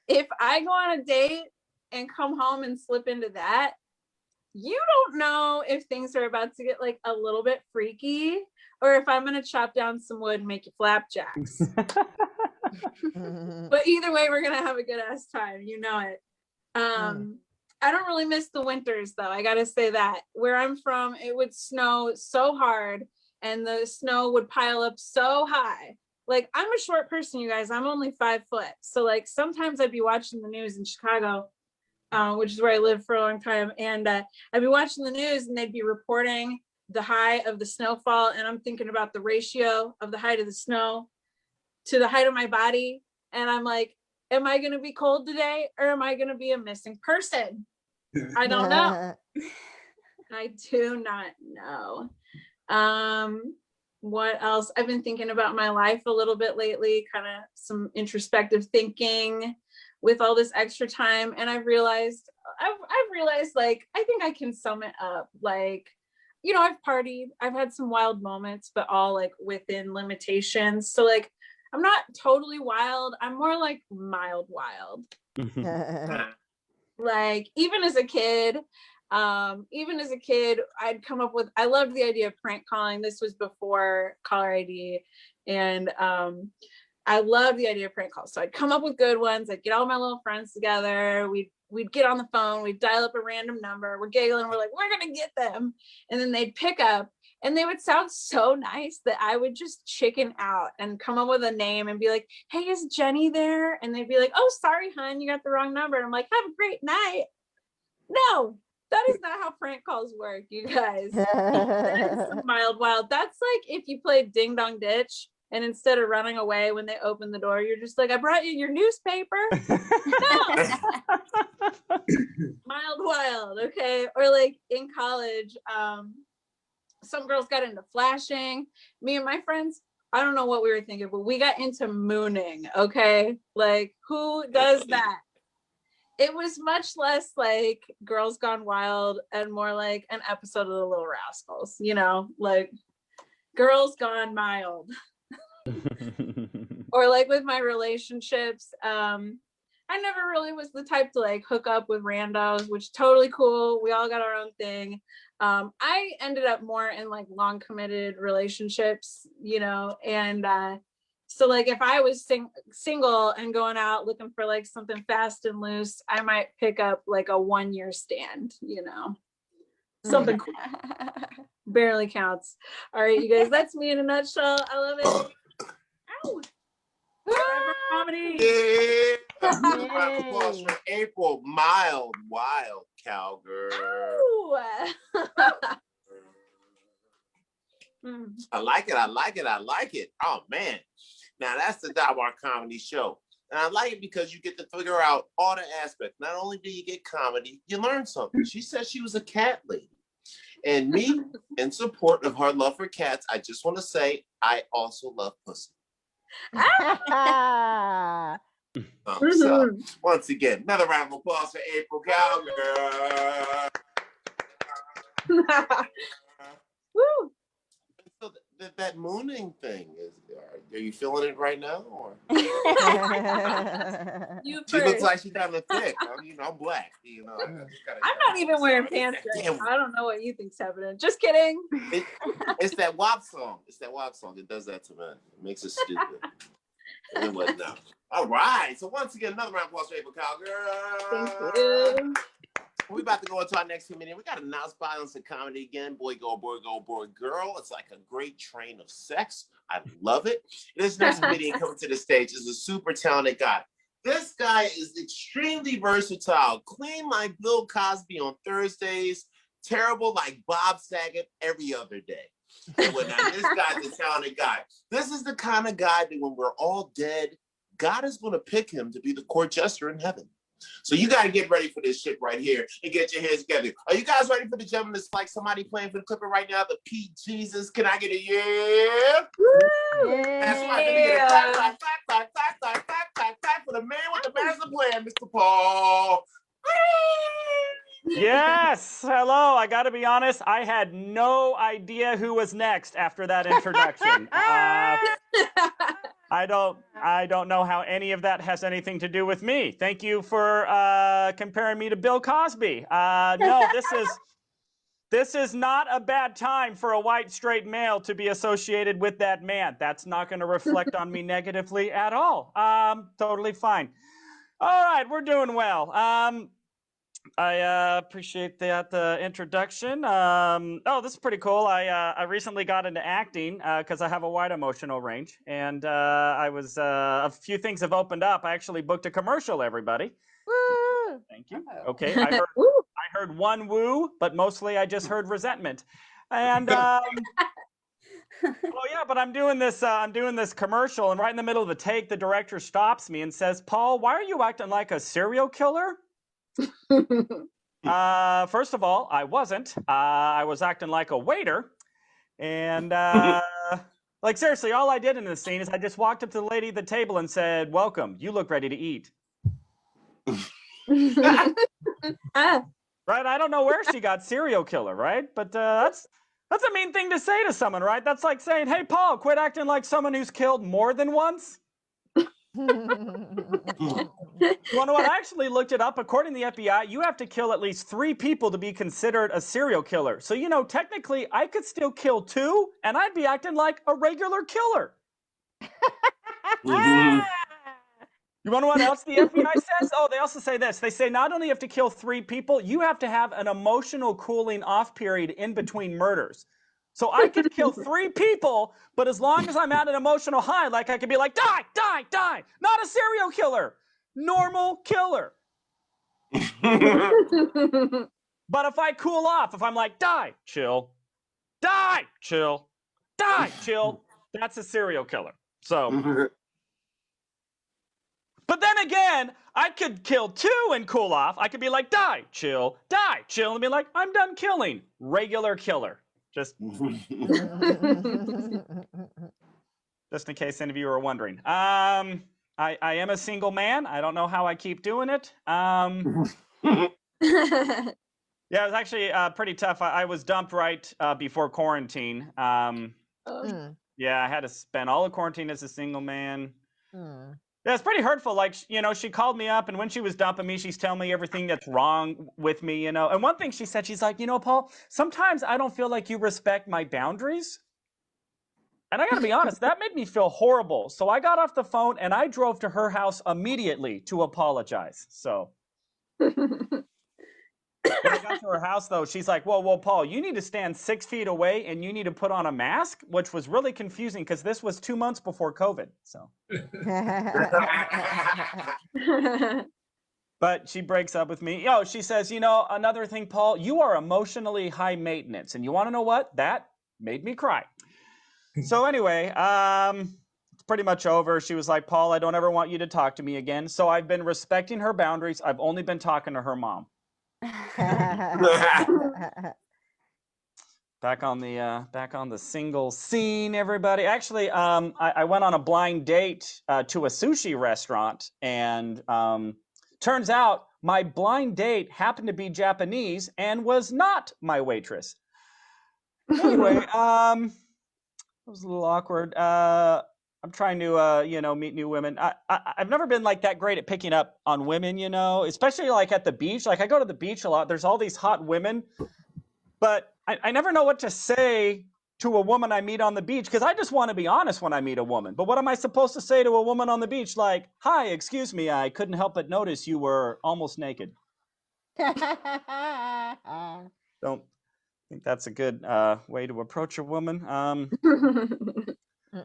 if I go on a date and come home and slip into that, you don't know if things are about to get like a little bit freaky or if I'm going to chop down some wood and make you flapjacks. But either way, we're going to have a good ass time. You know it. I don't really miss the winters though. I got to say that where I'm from, it would snow so hard and the snow would pile up so high. Like I'm a short person, you guys. I'm only 5 foot. So like sometimes I'd be watching the news in Chicago, which is where I lived for a long time. And I'd be watching the news and they'd be reporting the high of the snowfall. And I'm thinking about the ratio of the height of the snow to the height of my body. And I'm like, am I going to be cold today or am I going to be a missing person? I don't know. I do not know. What else? I've been thinking about my life a little bit lately, kind of some introspective thinking with all this extra time. And I've realized like, I think I can sum it up. Like, you know, I've partied, I've had some wild moments, but all like within limitations. So like, I'm not totally wild. I'm more like mild wild. Like even as a kid, I'd come up with, I loved the idea of prank calling. This was before caller ID. And I love the idea of prank calls. So I'd come up with good ones. I'd get all my little friends together. We'd get on the phone. We'd dial up a random number. We're giggling. We're like, we're going to get them. And then they'd pick up And they would sound so nice that I would just chicken out and come up with a name and be like, hey, is Jenny there? And they'd be like, oh, sorry, hon, you got the wrong number. And I'm like, have a great night. No, that is not how prank calls work, you guys. That is some wild. That's like if you played Ding Dong Ditch and instead of running away when they open the door, you're just like, I brought you your newspaper. No. Wild, okay? Or like in college, some girls got into flashing. Me and my friends, I don't know what we were thinking, but we got into mooning, okay? Like, who does that? It was much less like Girls Gone Wild and more like an episode of The Little Rascals, you know, like Girls Gone Mild. Or like with my relationships, I never really was the type to like hook up with randos, which totally cool. We all got our own thing. I ended up more in like long committed relationships, you know, and so like if I was single and going out looking for like something fast and loose, I might pick up like a 1-year stand, you know, something cool. Barely counts. All right, you guys, that's me in a nutshell. I love it. Ow. Comedy. Yeah. Applause for April. Mild, wild cowgirl. I like it. Oh man. Now that's the Dive Bar Comedy Show. And I like it because you get to figure out all the aspects. Not only do you get comedy, you learn something. She said she was a cat lady. And me, in support of her love for cats, I just want to say I also love pussy. So, once again, another round of applause for April Cowgur. Woo! So that mooning thing, are you feeling it right now? Or? She looks like she's having a thick. I'm black. You know, I'm not even wearing pants right now. I don't know what you think's happening. Just kidding. It's that WAP song. It does that to men. It makes us stupid. Anyway, no. All right. So once again, another round of applause for April Cowgur. Thank you. We're about to go into our next comedian. We got announced violence in comedy again. Boy, go, girl. It's like a great train of sex. I love it. This next comedian coming to the stage is a super talented guy. This guy is extremely versatile. Clean like Bill Cosby on Thursdays. Terrible like Bob Saget every other day. And now, this guy's a talented guy. This is the kind of guy that when we're all dead, God is going to pick him to be the court jester in heaven. So you got to get ready for this shit right here and get your hands together. Are you guys ready for the gentleman? It's like somebody playing for the Clipper right now. The Pete Jesus. Can I get a yeah? Woo! That's right. Let me get a clap for the man with the master plan, Mr. Paul. Yes. Hello. I got to be honest. I had no idea who was next after that introduction. I don't know how any of that has anything to do with me. Thank you for comparing me to Bill Cosby. No, this is not a bad time for a white straight male to be associated with that man. That's not going to reflect on me negatively at all. Totally fine. All right, we're doing well. I appreciate that introduction. This is pretty cool. I recently got into acting because I have a wide emotional range, and a few things have opened up. I actually booked a commercial, everybody. Woo! Thank you. Okay, I heard one woo, but mostly I just heard resentment. And well, yeah, but I'm doing this commercial, and right in the middle of the take, the director stops me and says, "Paul, why are you acting like a serial killer?" First of all, I wasn't. I was acting like a waiter. And like seriously, all I did in this scene is I just walked up to the lady at the table and said, "Welcome, you look ready to eat." Right? I don't know where she got serial killer, right? But that's a mean thing to say to someone, right? That's like saying, "Hey, Paul, quit acting like someone who's killed more than once." You want to know what? I actually looked it up. According to the FBI, you have to kill at least 3 people to be considered a serial killer. So, technically, I could still kill 2, and I'd be acting like a regular killer. You want to know what else the FBI says? Oh, they also say this. They say not only you have to kill 3 people, you have to have an emotional cooling off period in between murders. So I could kill 3 people, but as long as I'm at an emotional high, like I could be like, die, die, die. Not a serial killer, normal killer. But if I cool off, if I'm like, die, chill, die, chill, die, chill, that's a serial killer. So, but then again, I could kill 2 and cool off. I could be like, die, chill, and be like, I'm done killing. Regular killer. Just in case any of you are wondering. I am a single man. I don't know how I keep doing it. Yeah, it was actually pretty tough. I was dumped right before quarantine. Yeah, I had to spend all of quarantine as a single man. Yeah, it's pretty hurtful. Like, you know, she called me up, and when she was dumping me, she's telling me everything that's wrong with me, you know. And one thing she said, she's like, you know, Paul, sometimes I don't feel like you respect my boundaries. And I got to be honest, that made me feel horrible. So I got off the phone, and I drove to her house immediately to apologize. So when I got to her house, though, she's like, whoa, Paul, you need to stand 6 feet away, and you need to put on a mask, which was really confusing because this was 2 months before COVID. So, but she breaks up with me. Oh, she says, you know, another thing, Paul, you are emotionally high maintenance. And you want to know what? That made me cry. So anyway, it's pretty much over. She was like, Paul, I don't ever want you to talk to me again. So I've been respecting her boundaries. I've only been talking to her mom. Back on the single scene, everybody. Actually, I went on a blind date to a sushi restaurant, and turns out my blind date happened to be Japanese and was not my waitress. Anyway, it was a little awkward. I'm trying to, you know, meet new women. I've never been like that great at picking up on women, you know, especially like at the beach. Like I go to the beach a lot. There's all these hot women, but I never know what to say to a woman I meet on the beach because I just want to be honest when I meet a woman. But what am I supposed to say to a woman on the beach? Like, hi, excuse me, I couldn't help but notice you were almost naked. Don't think that's a good way to approach a woman.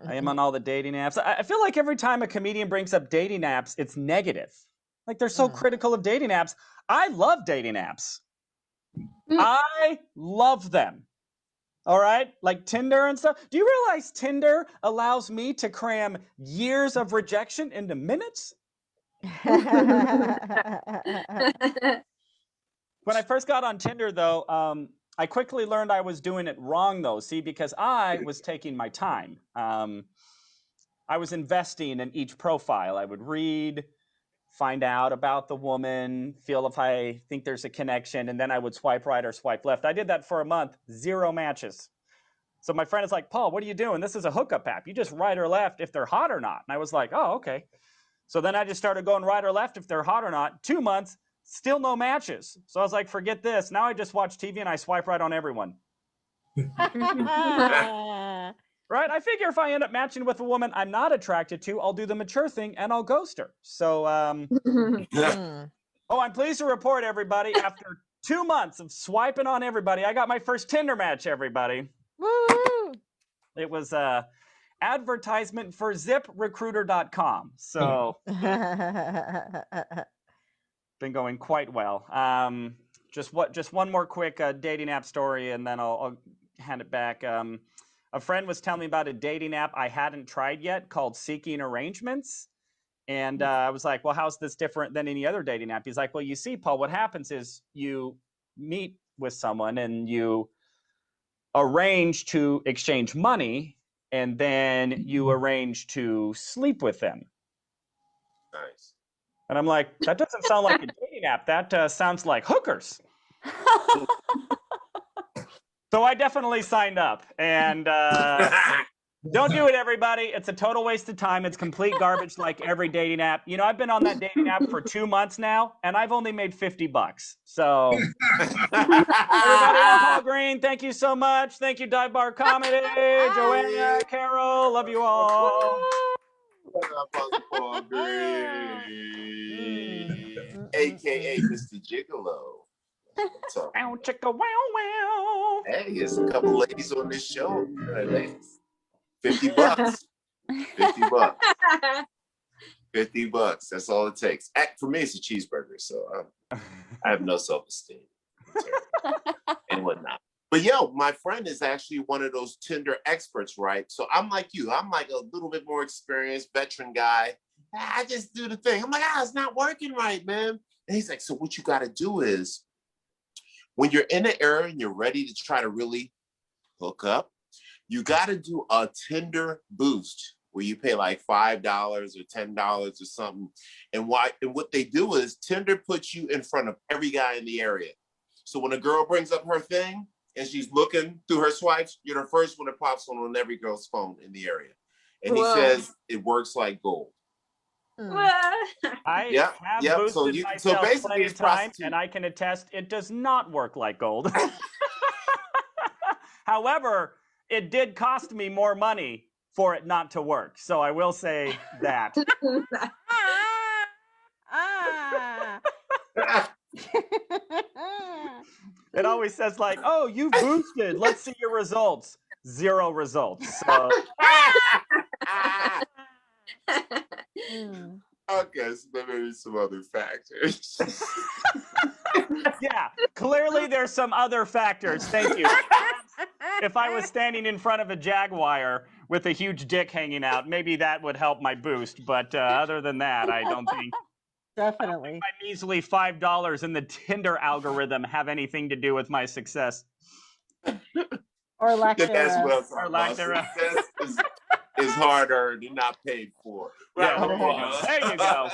I am on all the dating apps. I feel like every time a comedian brings up dating apps, it's negative. Like they're so critical of dating apps. I love dating apps. I love them. All right? Like Tinder and stuff. Do you realize Tinder allows me to cram years of rejection into minutes? When I first got on Tinder, though, I quickly learned I was doing it wrong, though. See, because I was taking my time. I was investing in each profile. I would read, find out about the woman, feel if I think there's a connection, and then I would swipe right or swipe left. I did that for a month, 0 matches. So my friend is like, Paul, what are you doing? This is a hookup app. You just right or left if they're hot or not. And I was like, oh, okay. So then I just started going right or left if they're hot or not. 2 months, still no matches. So I was like, forget this. Now I just watch TV and I swipe right on everyone. Right? I figure if I end up matching with a woman I'm not attracted to, I'll do the mature thing and I'll ghost her. So, oh, I'm pleased to report, everybody, after 2 months of swiping on everybody, I got my first Tinder match, everybody. Woo! It was advertisement for ziprecruiter.com. So, been going quite well. Just one more quick dating app story, and then I'll hand it back. A friend was telling me about a dating app I hadn't tried yet called Seeking Arrangements. And I was like, well, how's this different than any other dating app? He's like, well, you see, Paul, what happens is you meet with someone and you arrange to exchange money, and then you arrange to sleep with them. Nice. And I'm like, that doesn't sound like a dating app. That sounds like hookers. So I definitely signed up. And don't do it, everybody. It's a total waste of time. It's complete garbage like every dating app. You know, I've been on that dating app for 2 months now, and I've only made $50. So everybody, I'm Paul Green. Thank you so much. Thank you, Dive Bar Comedy, Joanna, Carol. Love you all. Paul Green, aka Mr. Gigolo. So, Wow, chicka, wow, wow. hey, there's a couple ladies on this show. Ladies, $50. $50. $50. That's all it takes. For me, it's a cheeseburger, so I have no self-esteem and whatnot. But yo, my friend is actually one of those Tinder experts, right? So I'm like you. I'm like a little bit more experienced veteran guy. I just do the thing. I'm like, it's not working right, man. And he's like, so what you got to do is when you're in the area and you're ready to try to really hook up, you got to do a Tinder boost where you pay like $5 or $10 or something. And what they do is Tinder puts you in front of every guy in the area. So when a girl brings up her thing and she's looking through her swipes, you're the first one that pops on every girl's phone in the area. And he says it works like gold. I have boosted myself plenty of times, and I can attest it does not work like gold. However, it did cost me more money for it not to work. So I will say that. It always says like, oh, you boosted. Let's see your results. 0 results. So. Okay, so maybe some other factors. Yeah, clearly there's some other factors. Thank you. If I was standing in front of a jaguar with a huge dick hanging out, maybe that would help my boost. But other than that, I don't think. Definitely. My measly $5 in the Tinder algorithm have anything to do with my success. Or lack thereof. That's what I'm talking Or lack thereof. Success is hard earned and not paid for. Right, there you go.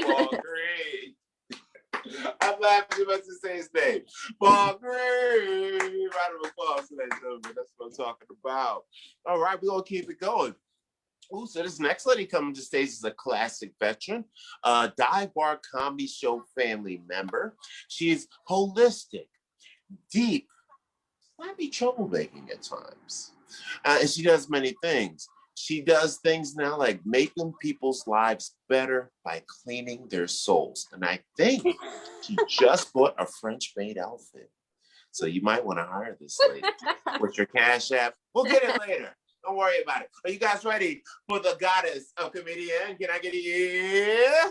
Paul Green. I'm laughing you must say his name. Paul Green. Round of applause for that gentleman. That's what I'm talking about. All right, we're going to keep it going. Oh, so this next lady coming to stage is a classic veteran, dive bar comedy show family member. She's holistic, deep, might be troublemaking at times. And she does many things. She does things now like making people's lives better by cleaning their souls. And I think she just bought a French-made outfit. So you might want to hire this lady with your Cash App. We'll get it later. Don't worry about it. Are you guys ready for the goddess of comedian? Can I get a yeah?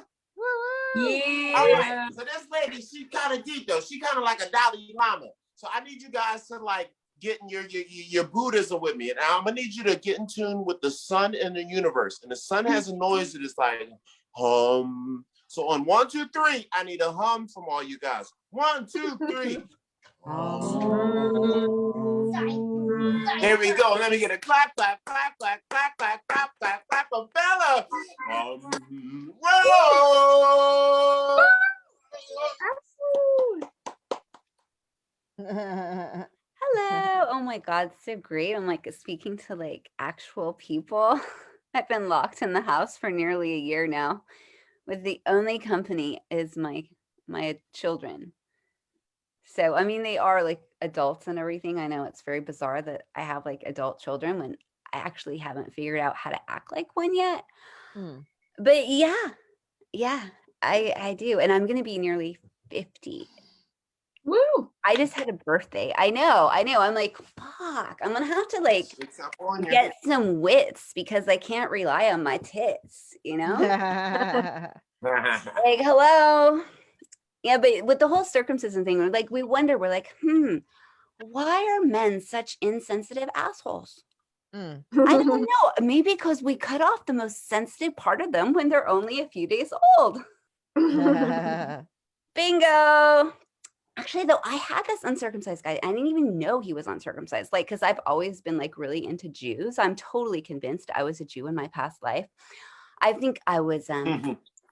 Yeah. All right. So this lady, she kind of deep though. She kind of like a Dalai Lama. So I need you guys to like get in your Buddhism with me. And I'm gonna need you to get in tune with the sun and the universe. And the sun has a noise that is like hum. So on 1, 2, 3, I need a hum from all you guys. 1, 2, 3. Here we go. Let me get a clap, clap, clap, clap, clap, clap, clap, clap, clap, a fella. Roll. Hello. Oh my God, so great. I'm like speaking to like actual people. I've been locked in the house for nearly a year now, with the only company is my children. So, I mean, they are like adults and everything. I know it's very bizarre that I have like adult children when I actually haven't figured out how to act like one yet. But yeah, I do. And I'm going to be nearly 50. Woo! I just had a birthday. I know. I'm like, fuck, I'm going to have to like get some wits because I can't rely on my tits, you know? Like, hello. Yeah, but with the whole circumcision thing, we're like, we wonder, we're like, why are men such insensitive assholes? I don't know. Maybe because we cut off the most sensitive part of them when they're only a few days old. Bingo. Actually, though, I had this uncircumcised guy. I didn't even know he was uncircumcised. Like, because I've always been like really into Jews. I'm totally convinced I was a Jew in my past life. I think I was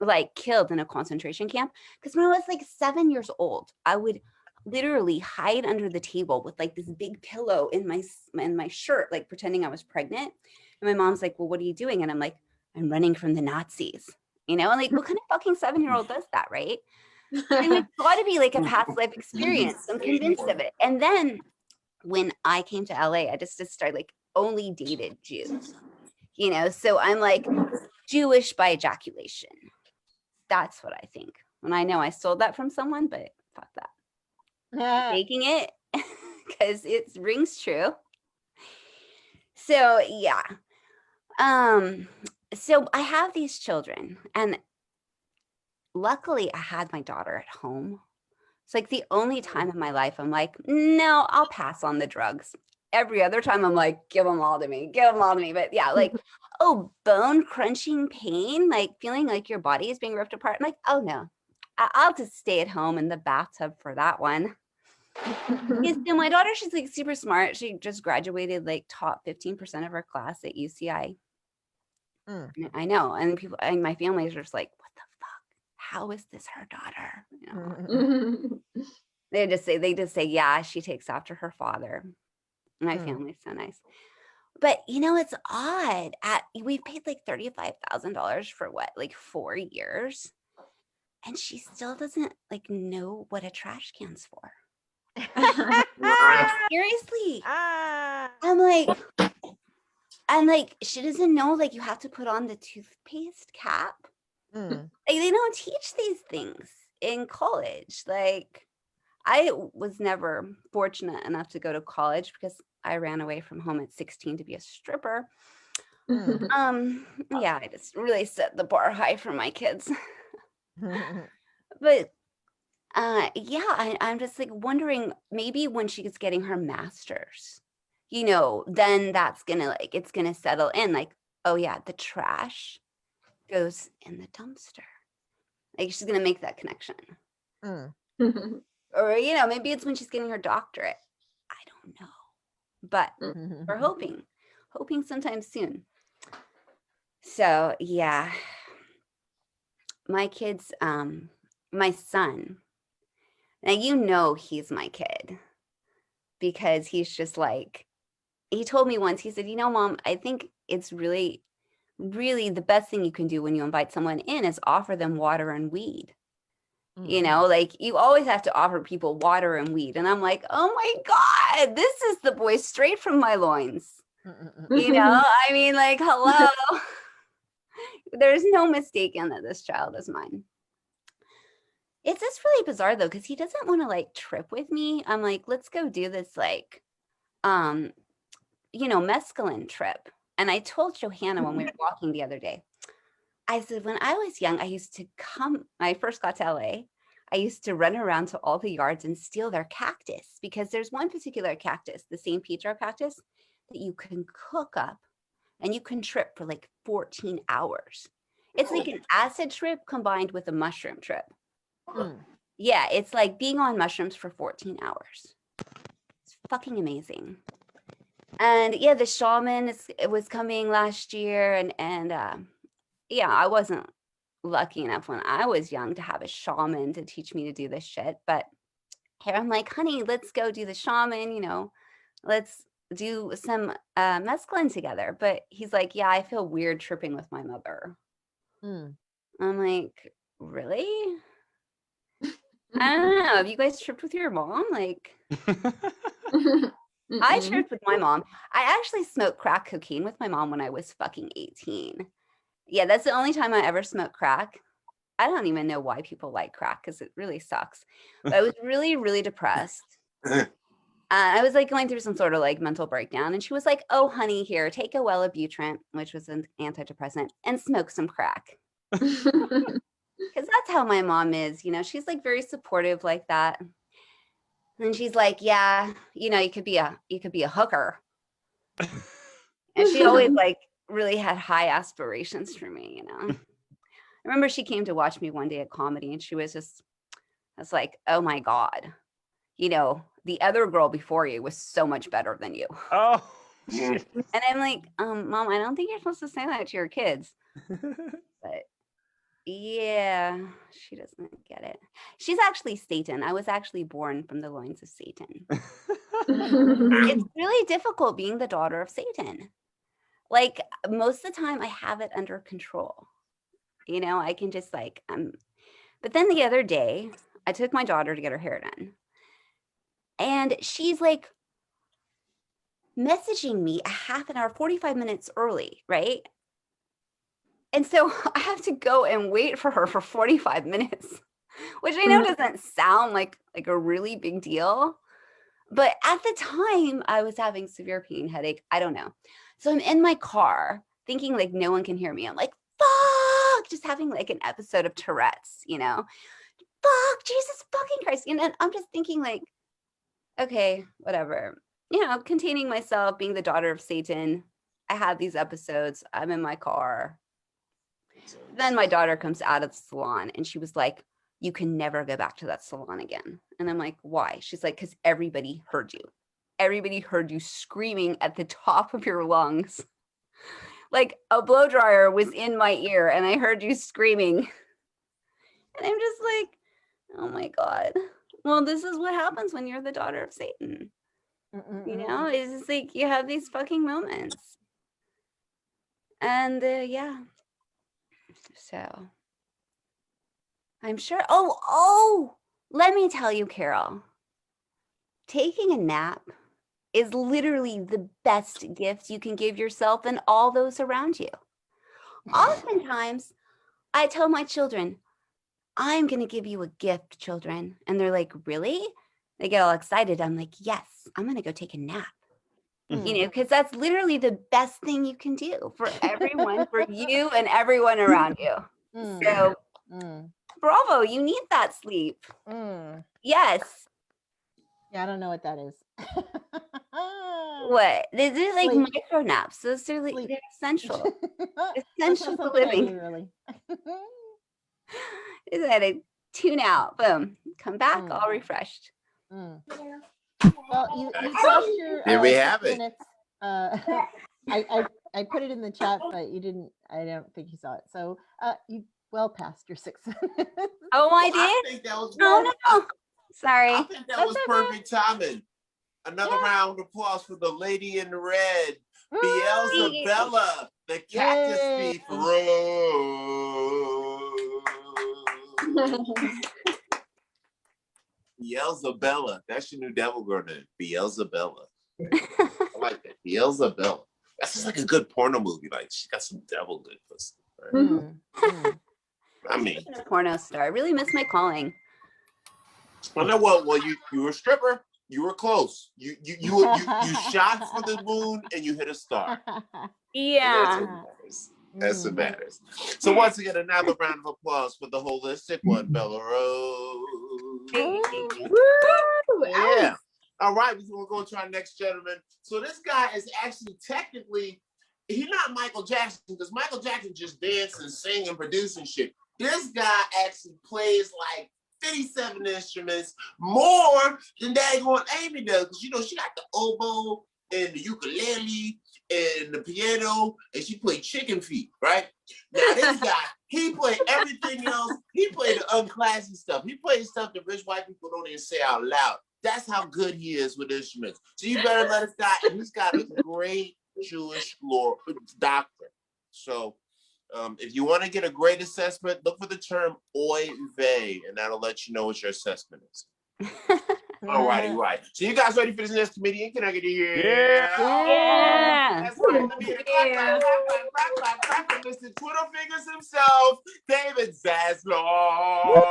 like killed in a concentration camp because when I was like 7 years old, I would literally hide under the table with like this big pillow in my shirt, like pretending I was pregnant. And my mom's like, well, what are you doing? And I'm like, I'm running from the Nazis, you know? And like, what kind of fucking 7-year-old does that, right? And it's got to be like a past life experience. I'm convinced of it. And then when I came to LA, I just started like only dated Jews, you know? So I'm like Jewish by ejaculation. That's what I think. And I know I stole that from someone, but fuck that. Taking it because it rings true. So yeah. So I have these children, and luckily I had my daughter at home. It's like the only time in my life I'm like, no, I'll pass on the drugs. Every other time I'm like, give them all to me, give them all to me. But yeah, like, oh, bone crunching pain, like feeling like your body is being ripped apart. I'm like, oh no, I'll just stay at home in the bathtub for that one. So my daughter, she's like super smart. She just graduated like top 15% of her class at UCI. I know. And people, and my family is just like, what the fuck? How is this her daughter? You know? They just say, yeah, she takes after her father. My family's so nice. But you know, it's odd. We've paid like $35,000 for what, like 4 years, and she still doesn't like know what a trash can's for. Seriously. I'm like, she doesn't know, like, you have to put on the toothpaste cap. Like, they don't teach these things in college. Like, I was never fortunate enough to go to college because I ran away from home at 16 to be a stripper. Yeah, I just really set the bar high for my kids. But yeah, I'm just like wondering, maybe when she's getting her master's, you know, then that's gonna like, it's gonna settle in like, oh yeah, the trash goes in the dumpster. Like she's gonna make that connection. Or, you know, maybe it's when she's getting her doctorate. I don't know. But we're hoping sometime soon. So yeah. My kids, my son, now you know he's my kid because he's just like, he told me once, he said, you know, Mom, I think it's really, really the best thing you can do when you invite someone in is offer them water and weed. You know, like you always have to offer people water and weed. And I'm like, oh my God, this is the boy straight from my loins. You know, I mean, like, hello. There's no mistaking that this child is mine. It's just really bizarre though, because he doesn't want to like trip with me. I'm like, let's go do this like, you know, mescaline trip. And I told Johanna when we were walking the other day, I said, when I was young, I used to when I first got to LA, I used to run around to all the yards and steal their cactus because there's one particular cactus, the St. Pedro cactus, that you can cook up and you can trip for like 14 hours. It's like an acid trip combined with a mushroom trip. Yeah, it's like being on mushrooms for 14 hours. It's fucking amazing. And yeah, the shaman was coming last year, and yeah, I wasn't lucky enough when I was young to have a shaman to teach me to do this shit. But here I'm like, honey, let's go do the shaman, you know, let's do some mescaline together. But he's like, yeah, I feel weird tripping with my mother. I'm like, really? I don't know. Have you guys tripped with your mom? Like, I tripped with my mom. I actually smoked crack cocaine with my mom when I was fucking 18. Yeah, that's the only time I ever smoked crack. I don't even know why people like crack because it really sucks. But I was really, really depressed. I was like going through some sort of like mental breakdown. And she was like, oh, honey, here, take a Wellibutrin, which was an antidepressant, and smoke some crack. Because that's how my mom is. You know, she's like very supportive like that. And she's like, yeah, you know, you could be a hooker. And she always like really had high aspirations for me, you know. I remember she came to watch me one day at comedy and she was just, I was like, oh my God, you know, the other girl before you was so much better than you. Oh, shit. And I'm like, Mom, I don't think you're supposed to say that to your kids. But yeah, she doesn't get it. She's actually Satan. I was actually born from the loins of Satan. It's really difficult being the daughter of Satan. Like most of the time I have it under control. You know, I can just like, but then the other day I took my daughter to get her hair done and she's like messaging me a half an hour, 45 minutes early, right? And so I have to go and wait for her for 45 minutes which I know doesn't sound like a really big deal. But at the time, I was having severe pain, headache. I don't know. So I'm in my car thinking like no one can hear me. I'm like, fuck, just having like an episode of Tourette's, you know? Fuck, Jesus fucking Christ. And then I'm just thinking like, okay, whatever. You know, containing myself, being the daughter of Satan. I have these episodes. I'm in my car. Then my daughter comes out of the salon and she was like, you can never go back to that salon again. And I'm like, why? She's like, because everybody heard you. Everybody heard you screaming at the top of your lungs. Like a blow dryer was in my ear and I heard you screaming. And I'm just like, oh my God. Well, this is what happens when you're the daughter of Satan. You know, it's just like you have these fucking moments. And yeah. So I'm sure. Oh, let me tell you, Carol, taking a nap is literally the best gift you can give yourself and all those around you. Oftentimes, I tell my children, I'm going to give you a gift, children. And they're like, really? They get all excited. I'm like, yes, I'm going to go take a nap. You know, because that's literally the best thing you can do for everyone, for you and everyone around you. So, bravo, you need that sleep. Yes. Yeah, I don't know what that is. What? These are like micro naps. Those are like, they're essential. Essential to living. Really. Is that a tune out? Boom. Come back all refreshed. Well, you lost your There we have 6 it. minutes. I put it in the chat, but you didn't. I don't think you saw it. So you well past your 6 minutes. Oh, I I did? think that was Oh, no. Sorry. I think that was perfect timing. Another round of applause for the lady in red, Beelzebella, the cactus thief. Beelzebella. That's your new devil girl name. Beelzebella. I like that. Beelzebella. That's just like a good porno movie. Like she got some devil good pussy. Right? I mean, a porno star. I really miss my calling. I know what. Well, you were a stripper. You were close. You shot for the moon and you hit a star. Yeah. That's what matters. So once again, another round of applause for the holistic one, Bella Rose. Yeah. All right, we're going to our next gentleman. So this guy is actually technically, he's not Michael Jackson, because Michael Jackson just dance and sing and produce and shit. This guy actually plays like 57 instruments, more than daggone Amy does, because you know she got the oboe and the ukulele and the piano, and she played chicken feet, right? Now this guy, he played everything else. He played the unclassy stuff. He played stuff that rich white people don't even say out loud. That's how good he is with instruments. So you better let us die. And he's got a great Jewish doctor. So if you want to get a great assessment, look for the term oy vey, and that'll let you know what your assessment is. All righty, right. So you guys ready for this next comedian? Can I get a Yeah. That's right. Let me get a clap, from Mr. Twitter Fingers himself, David Zasloff.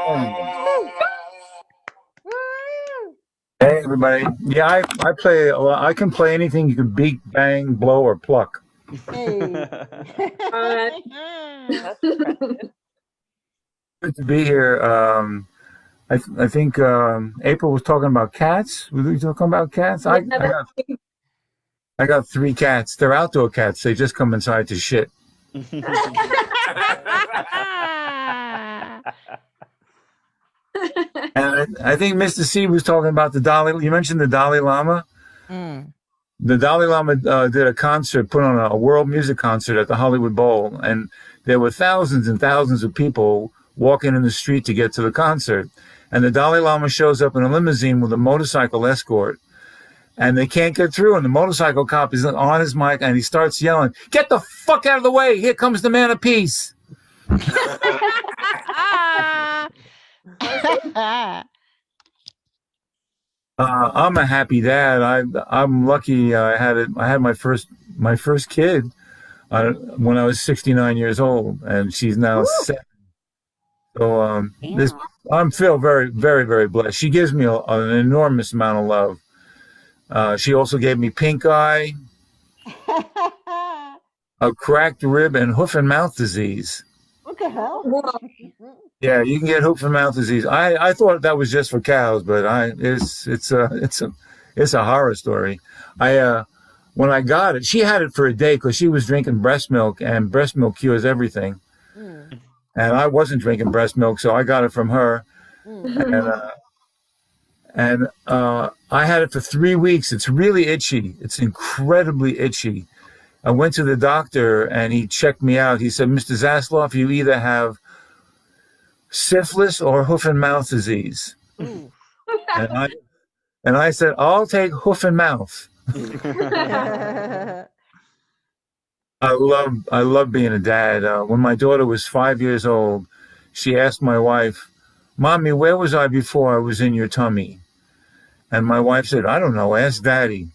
Hey everybody! Yeah, I play a lot. I can play anything. You can beat, bang, blow, or pluck. Hey. Good to be here. I think April was talking about cats. Were we talking about cats? I got 3 cats. They're outdoor cats. They just come inside to shit. And I think Mr. C was talking about the Dalai. You mentioned the Dalai Lama. The Dalai Lama did a concert, put on a world music concert at the Hollywood Bowl, and there were thousands and thousands of people walking in the street to get to the concert. And the Dalai Lama shows up in a limousine with a motorcycle escort, and they can't get through. And the motorcycle cop is on his mic, and he starts yelling, "Get the fuck out of the way! Here comes the man of peace." I'm a happy dad. I'm lucky. I had my first kid when I was 69 years old, and she's now 7. So this I'm feel very, very, very blessed. She gives me an enormous amount of love. She also gave me pink eye, a cracked rib, and hoof and mouth disease. What the hell? Yeah, you can get hoof and mouth disease. I thought that was just for cows, but it's a horror story. When I got it, she had it for a day because she was drinking breast milk, and breast milk cures everything. And I wasn't drinking breast milk, so I got it from her. And I had it for 3 weeks. It's really itchy. It's incredibly itchy. I went to the doctor and he checked me out. He said, Mr. Zasloff, you either have syphilis or hoof and mouth disease. And I said, I'll take hoof and mouth. I love being a dad. When my daughter was 5 years old, she asked my wife, Mommy, where was I before I was in your tummy? And my wife said, I don't know, ask Daddy.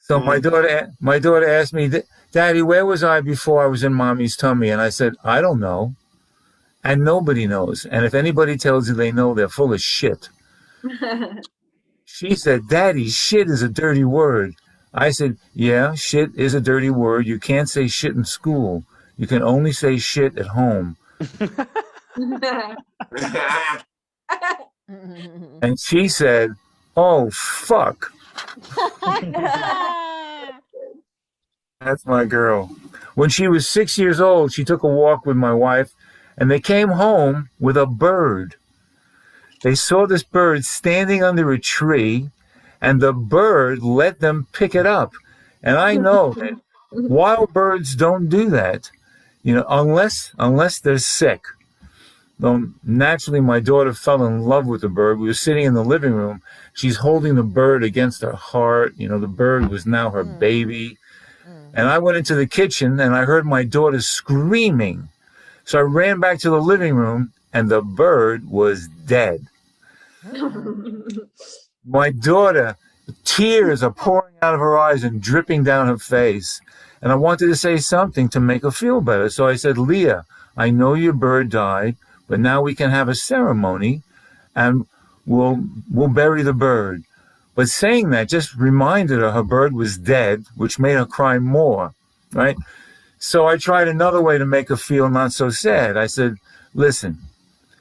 So my daughter asked me, Daddy, where was I before I was in Mommy's tummy? And I said, I don't know. And nobody knows. And if anybody tells you they know, they're full of shit. She said, Daddy, shit is a dirty word. I said, yeah, shit is a dirty word. You can't say shit in school. You can only say shit at home. And she said, oh, fuck. That's my girl. When she was 6 years old, she took a walk with my wife, and they came home with a bird. They saw this bird standing under a tree, and the bird let them pick it up. And I know that wild birds don't do that, unless they're sick. Though naturally, my daughter fell in love with the bird. We were sitting in the living room. She's holding the bird against her heart. The bird was now her baby. And I went into the kitchen, and I heard my daughter screaming. So I ran back to the living room, and the bird was dead. My daughter, tears are pouring out of her eyes and dripping down her face. And I wanted to say something to make her feel better. So I said, Leah, I know your bird died, but now we can have a ceremony and we'll bury the bird. But saying that just reminded her bird was dead, which made her cry more, right? So I tried another way to make her feel not so sad. I said, listen,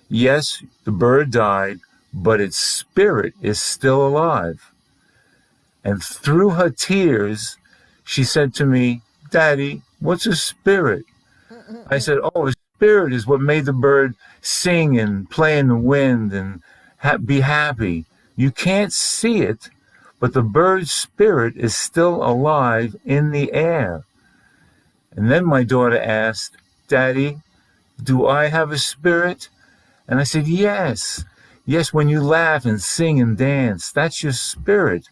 yes, the bird died, but its spirit is still alive. And through her tears, she said to me, Daddy, what's a spirit? I said, oh, a spirit is what made the bird sing and play in the wind and be happy. You can't see it, but the bird's spirit is still alive in the air. And then my daughter asked, Daddy, do I have a spirit? And I said, yes. Yes, when you laugh and sing and dance, that's your spirit.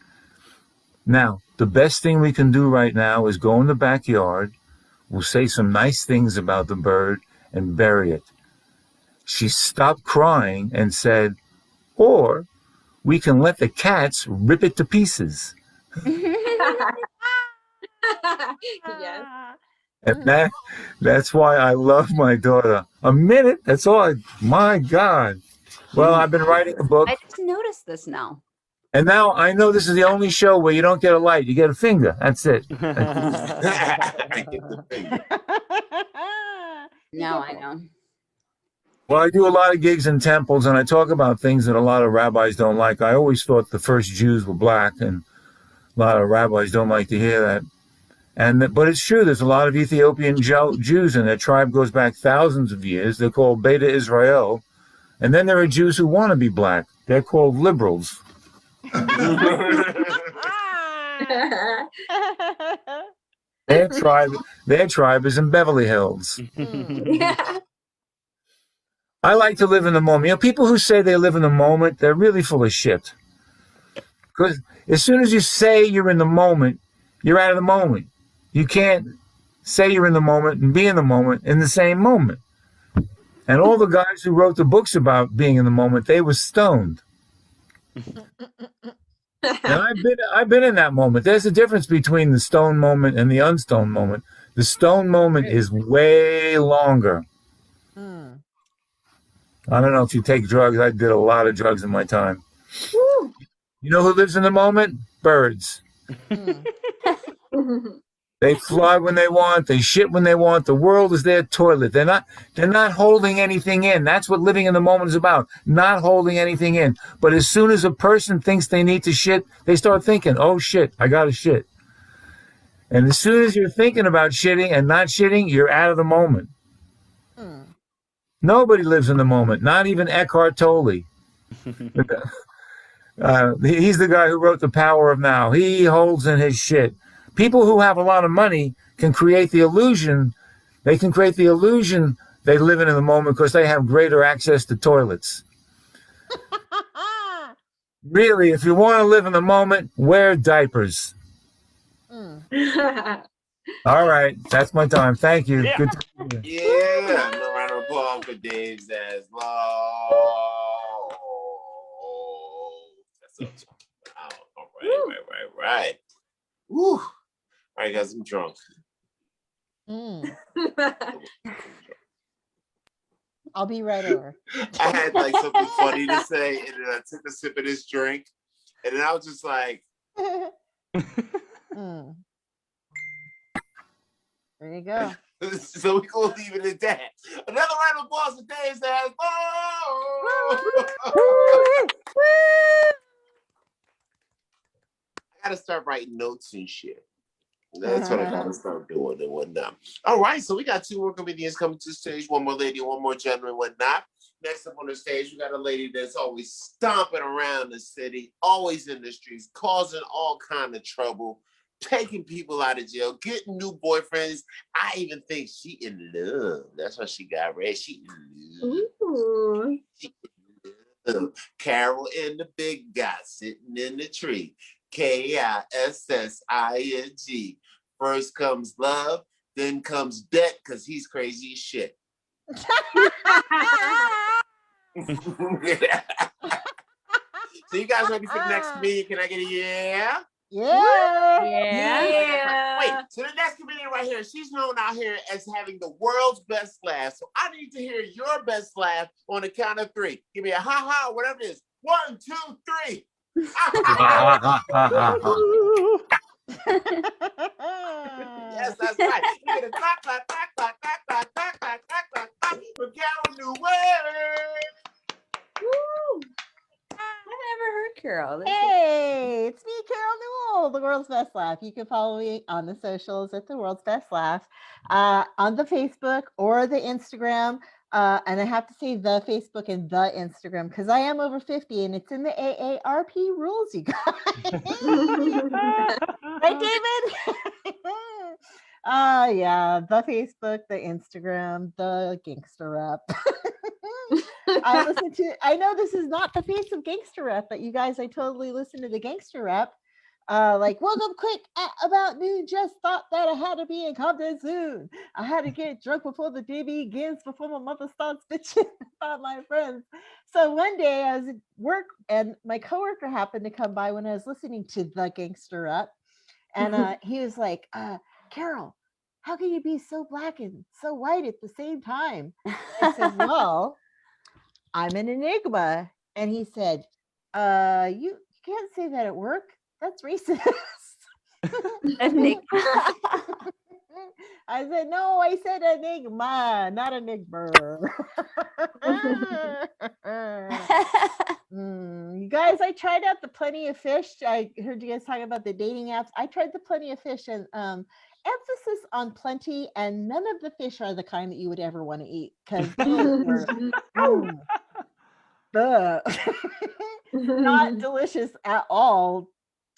Now, the best thing we can do right now is go in the backyard. We'll say some nice things about the bird and bury it. She stopped crying and said, or we can let the cats rip it to pieces. Yes. And that's why I love my daughter. A minute, that's all. My God. Well, I've been writing a book. I just noticed this now. And now I know this is the only show where you don't get a light. You get a finger. That's it. Now I know. Well, I do a lot of gigs in temples, and I talk about things that a lot of rabbis don't like. I always thought the first Jews were black, and a lot of rabbis don't like to hear that. But it's true. There's a lot of Ethiopian Jews, and their tribe goes back thousands of years. They're called Beta Israel. And then there are Jews who want to be black. They're called liberals. Their tribe is in Beverly Hills. I like to live in the moment. People who say they live in the moment, they're really full of shit. Because as soon as you say you're in the moment, you're out of the moment. You can't say you're in the moment and be in the moment in the same moment. And all the guys who wrote the books about being in the moment, they were stoned. And I've been in that moment. There's a difference between the stone moment and the unstoned moment. The stone moment is way longer. I don't know if you take drugs. I did a lot of drugs in my time. Woo. You know who lives in the moment? Birds. They fly when they want. They shit when they want. The world is their toilet. They're not holding anything in. That's what living in the moment is about. Not holding anything in. But as soon as a person thinks they need to shit, they start thinking, oh shit, I gotta shit. And as soon as you're thinking about shitting and not shitting, you're out of the moment. Nobody lives in the moment. Not even Eckhart Tolle. He's the guy who wrote The Power of Now. He holds in his shit. People who have a lot of money can create the illusion. They can create the illusion they live in the moment because they have greater access to toilets. Really, if you want to live in the moment, wear diapers. All right, that's my time. Thank you. Yeah. Good to see you. Yeah, no round of applause for Dave Zasloff. That's all right. Woo. All right, guys, I'm drunk. I'll be right over. I had like something funny to say, and then I took a sip of this drink, and then I was just like, There you go. so we're gonna leave it at that. Another round of applause for Dave Zasloff. I gotta start writing notes and shit. That's what I gotta start doing and whatnot. All right, so we got two more comedians coming to the stage, one more lady, one more gentleman, whatnot. Next up on the stage, we got a lady that's always stomping around the city, always in the streets, causing all kind of trouble, taking people out of jail, getting new boyfriends. I even think she in love. That's why she got red. She in love. Ooh. She in love. Carol and the big guy sitting in the tree. Kissing. First comes love, then comes debt, because he's crazy as shit. So you guys ready for the next comedian? Can I get a yeah? Yeah. Wait, so the next comedian right here, she's known out here as having the world's best laugh. So I need to hear your best laugh on the count of three. Give me a ha-ha, whatever it is. 1, 2, 3. Yes, that's right. You get a clap, clap, clap, clap, clap, clap, clap, clap, clap, clap, clap for Carol Newell. Woo! I've never heard Carol. Hey, it's me, Carol Newell, the world's best laugh. You can follow me on the socials at the world's best laugh, on the Facebook or the Instagram. And I have to say the Facebook and the Instagram because I am over 50 and it's in the AARP rules, you guys. Right, David? Yeah, the Facebook, the Instagram, the gangster rap. I know this is not the face of gangster rap, but you guys, I totally listen to the gangster rap. Like, woke up quick at about noon, just thought that I had to be in Compton soon. I had to get drunk before the day begins, before my mother starts bitching about my friends. So one day I was at work and my coworker happened to come by when I was listening to the gangster rap. And he was like, Carol, how can you be so black and so white at the same time? I said, well, I'm an enigma. And he said, you can't say that at work. That's racist. I said, no, I said enigma, not enigma. You guys, I tried out the Plenty of Fish. I heard you guys talking about the dating apps. I tried the Plenty of Fish and emphasis on plenty, and none of the fish are the kind that you would ever want to eat because not delicious at all.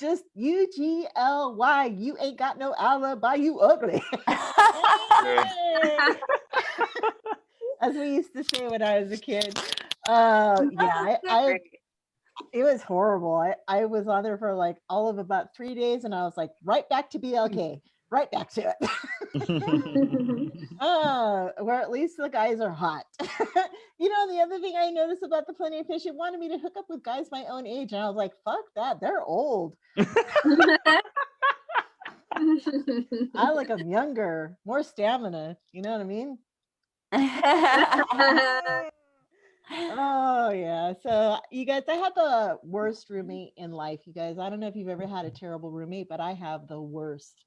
Just UGLY. You ain't got no alibi. You ugly. As we used to say when I was a kid. It was horrible. I was on there for like all of about 3 days, and I was like, right back to BLK. Right back to it. Where at least the guys are hot. You know, the other thing I noticed about the Plenty of Fish, it wanted me to hook up with guys my own age. And I was like, fuck that. They're old. I like them younger, more stamina. You know what I mean? Oh yeah. So you guys, I have the worst roommate in life. You guys, I don't know if you've ever had a terrible roommate, but I have the worst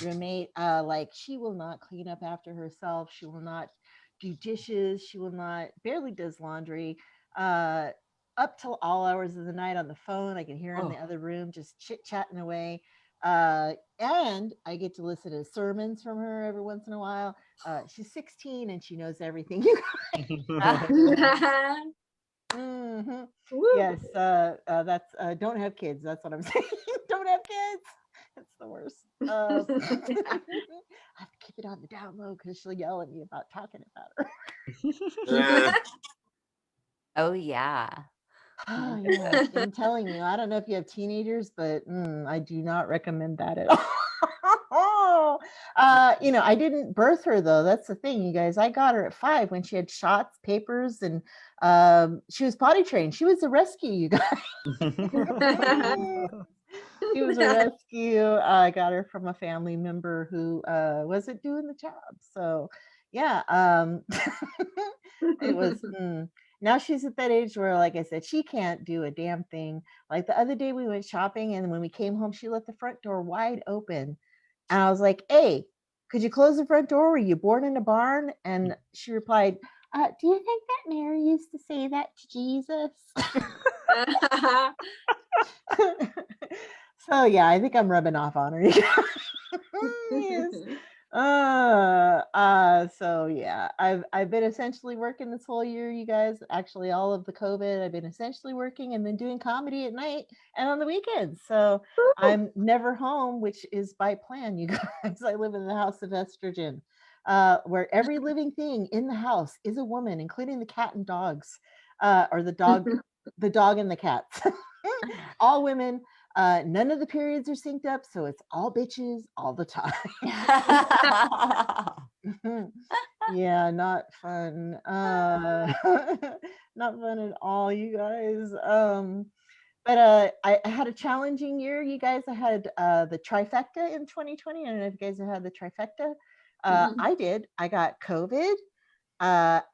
roommate. Like she will not clean up after herself. She will not do dishes. She will not barely does laundry. Uh, Up till all hours of the night on the phone. I can hear her in the other room just chit chatting away. And I get to listen to sermons from her every once in a while. She's 16 and she knows everything. You mm-hmm. Yes, that's don't have kids. That's what I'm saying. Don't have kids. It's the worst. I have to keep it on the down low because she'll yell at me about talking about her. Oh yeah. Oh, yeah. I'm telling you, I don't know if you have teenagers, but I do not recommend that at all. I didn't birth her though. That's the thing, you guys. I got her at 5 when she had shots, papers, and she was potty trained. She was a rescue, you guys. She was a rescue. I got her from a family member who wasn't doing the job. So, yeah, it was. Now she's at that age where, like I said, she can't do a damn thing. Like the other day, we went shopping, and when we came home, she left the front door wide open. And I was like, "Hey, could you close the front door? Were you born in a barn?" And she replied, "Do you think that Mary used to say that to Jesus?" So yeah, I think I'm rubbing off on her. Yes. So yeah, I've been essentially working this whole year, you guys. Actually, all of the COVID, I've been essentially working and then doing comedy at night and on the weekends. So I'm never home, which is by plan, you guys. I live in the house of estrogen, where every living thing in the house is a woman, including the cat and dogs, or the dog and the cats. All women. None of the periods are synced up, so it's all bitches all the time. Yeah, not fun. Not fun at all, you guys. But I had a challenging year, you guys. I had the trifecta in 2020. I don't know if you guys have had the trifecta. I did. I got COVID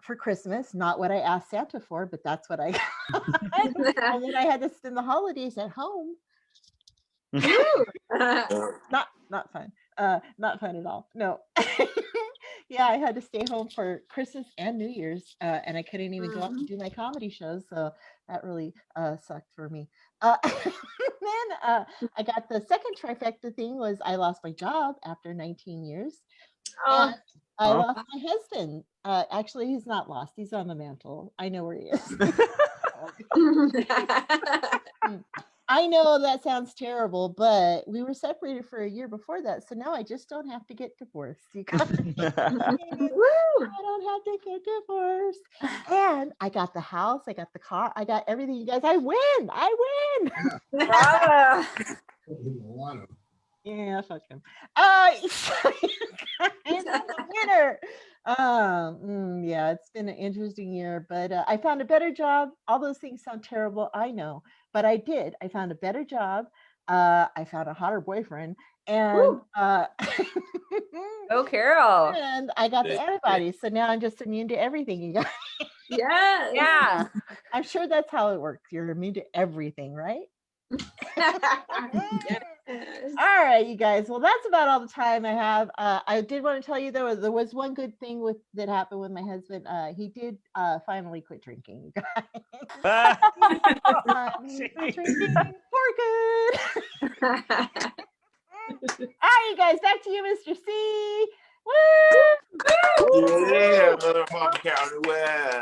for Christmas, not what I asked Santa for, but that's what I got. And then I had to spend the holidays at home. Not fun. Not fun at all. No. Yeah, I had to stay home for Christmas and New Year's, and I couldn't even go out to do my comedy shows, so that really sucked for me. Then I got the second trifecta thing was I lost my job after 19 years. And I lost my husband. Actually, he's not lost. He's on the mantle. I know where he is. I know that sounds terrible, but we were separated for a year before that. So now I just don't have to get divorced. You guys. I don't have to get divorced. And I got the house, I got the car, I got everything. You guys, I win. Yeah, fuck him. I'm the winner. Yeah, it's been an interesting year, but I found a better job. All those things sound terrible, I know, but I did. I found a better job. I found a hotter boyfriend, and Oh, Carol. and I got the antibodies, so now I'm just immune to everything, you guys. Yeah. I'm sure that's how it works. You're immune to everything, right? All right, you guys. Well, that's about all the time I have. I did want to tell you though, there was one good thing that happened with my husband. He did finally quit drinking. You guys. Quit drinking for good. All right, you guys. Back to you, Mr. C. Woo! Yeah, motherfucker, Carol Newell.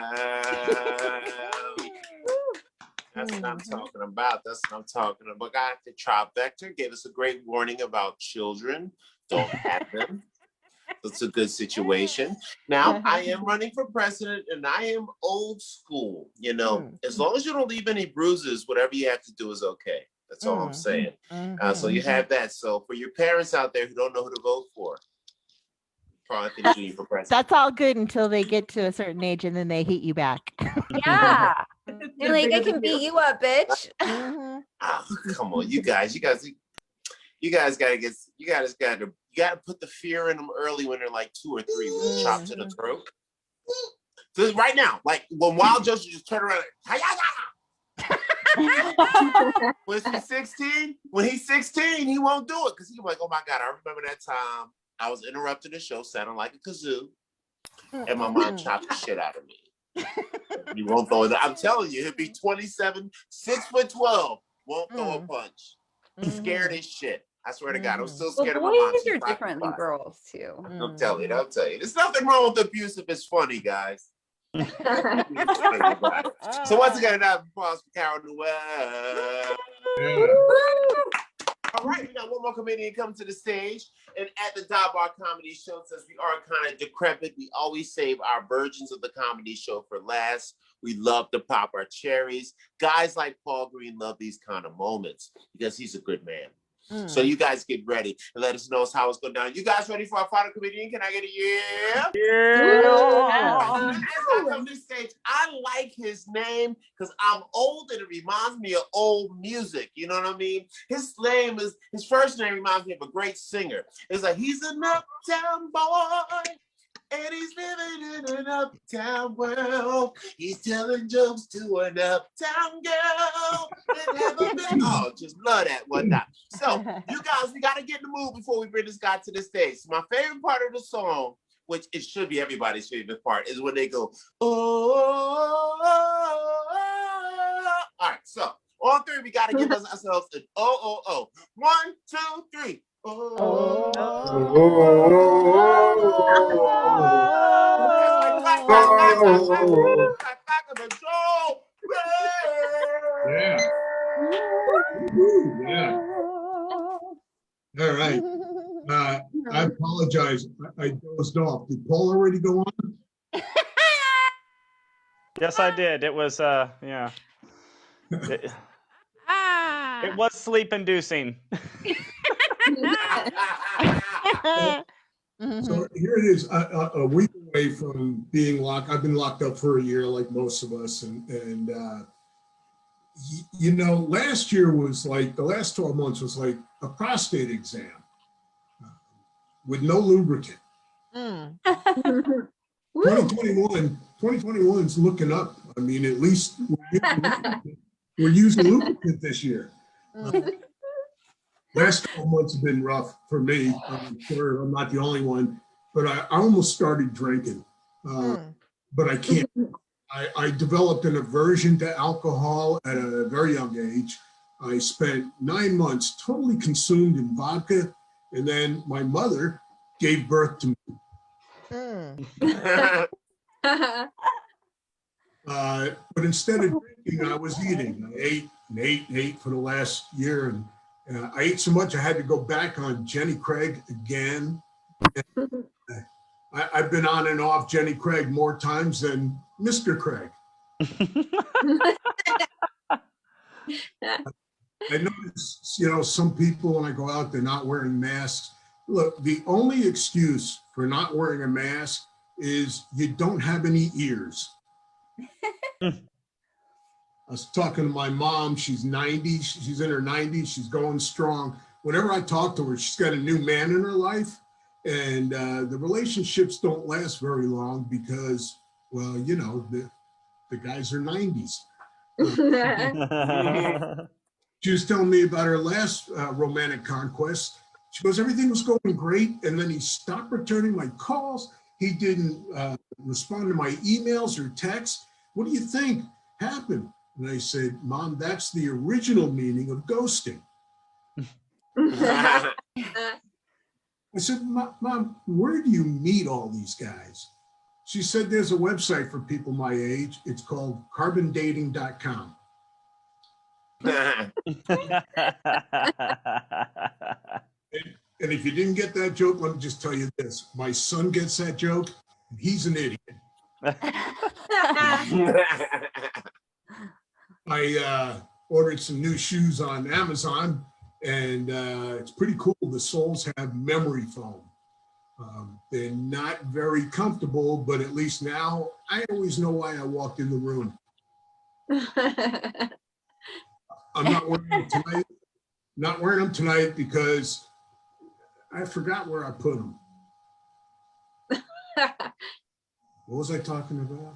That's what I'm talking about. That's what I'm talking about. Got the trifecta, gave us a great warning about children. Don't have them. It's a good situation. Now, I am running for president, and I am old school. You know, as long as you don't leave any bruises, whatever you have to do is okay. That's all I'm saying. So you have that. So for your parents out there who don't know who to vote for, for president. That's all good until they get to a certain age, and then they hate you back. Yeah. They're like, I can beat you up, bitch. Oh, come on, you guys gotta put the fear in them early when they're like 2 or 3. Chop to the throat. So right now, like when Wild Joe should just turn around like, when he's 16, he won't do it because he's like, oh my God, I remember that time I was interrupting the show sounding like a kazoo and my mom chopped the shit out of me. He won't throw it. I'm telling you, he'll be 27, 6'12", won't throw a punch. He's scared as shit. I swear to God, I'm still scared of my mom. Boys are different than girls too. I'll tell you. There's nothing wrong with abuse if it's funny, guys. So once again, applause for Carol Newell. All right, we got one more comedian come to the stage. And at the Dive Bar Comedy Show, since we are kind of decrepit, we always save our versions of the comedy show for last. We love to pop our cherries. Guys like Paul Green love these kind of moments because he's a good man. So you guys get ready and let us know how it's going down. You guys ready for our final comedian? Can I get a yeah? Yeah. As I come to the stage, I like his name because I'm old and it reminds me of old music. You know what I mean? His first name reminds me of a great singer. It's like he's an uptown boy. And he's living in an uptown world. He's telling jokes to an uptown girl. Oh, just love that one time. So, you guys, we got to get in the mood before we bring this guy to the stage. My favorite part of the song, which it should be everybody's favorite part, is when they go, oh. All right, so on three, we got to give ourselves an oh. 1, 2, 3. Yeah. All right. I apologize. I dozed off. Did Paul already go on? Yes, I did. It was, yeah. It was sleep-inducing. So here it is, a week away from being locked. I've been locked up for a year, like most of us, and you know, last year was like the last 12 months was like a prostate exam with no lubricant. 2021 is looking up. I mean, at least we're using lubricant this year. Last 12 months have been rough for me. I'm sure I'm not the only one, but I almost started drinking, but I can't. I developed an aversion to alcohol at a very young age. I spent 9 months totally consumed in vodka, and then my mother gave birth to me. But instead of drinking, I was eating. I ate for the last year, and I ate so much I had to go back on Jenny Craig again. I've been on and off Jenny Craig more times than Mr. Craig. I notice, you know, some people when I go out, they're not wearing masks. Look, the only excuse for not wearing a mask is you don't have any ears. I was talking to my mom, she's 90, she's in her 90s, she's going strong. Whenever I talk to her, she's got a new man in her life, and the relationships don't last very long because, well, you know, the guys are 90s. She was telling me about her last romantic conquest. She goes, everything was going great, and then he stopped returning my calls. He didn't respond to my emails or texts. What do you think happened? And I said, Mom, that's the original meaning of ghosting. I said, Mom, where do you meet all these guys? She said, there's a website for people my age. It's called carbondating.com. And if you didn't get that joke, let me just tell you this. My son gets that joke, and he's an idiot. I ordered some new shoes on Amazon, and it's pretty cool. The soles have memory foam. They're not very comfortable, but at least now I always know why I walked in the room. I'm not wearing them tonight. Not wearing them tonight because I forgot where I put them. What was I talking about?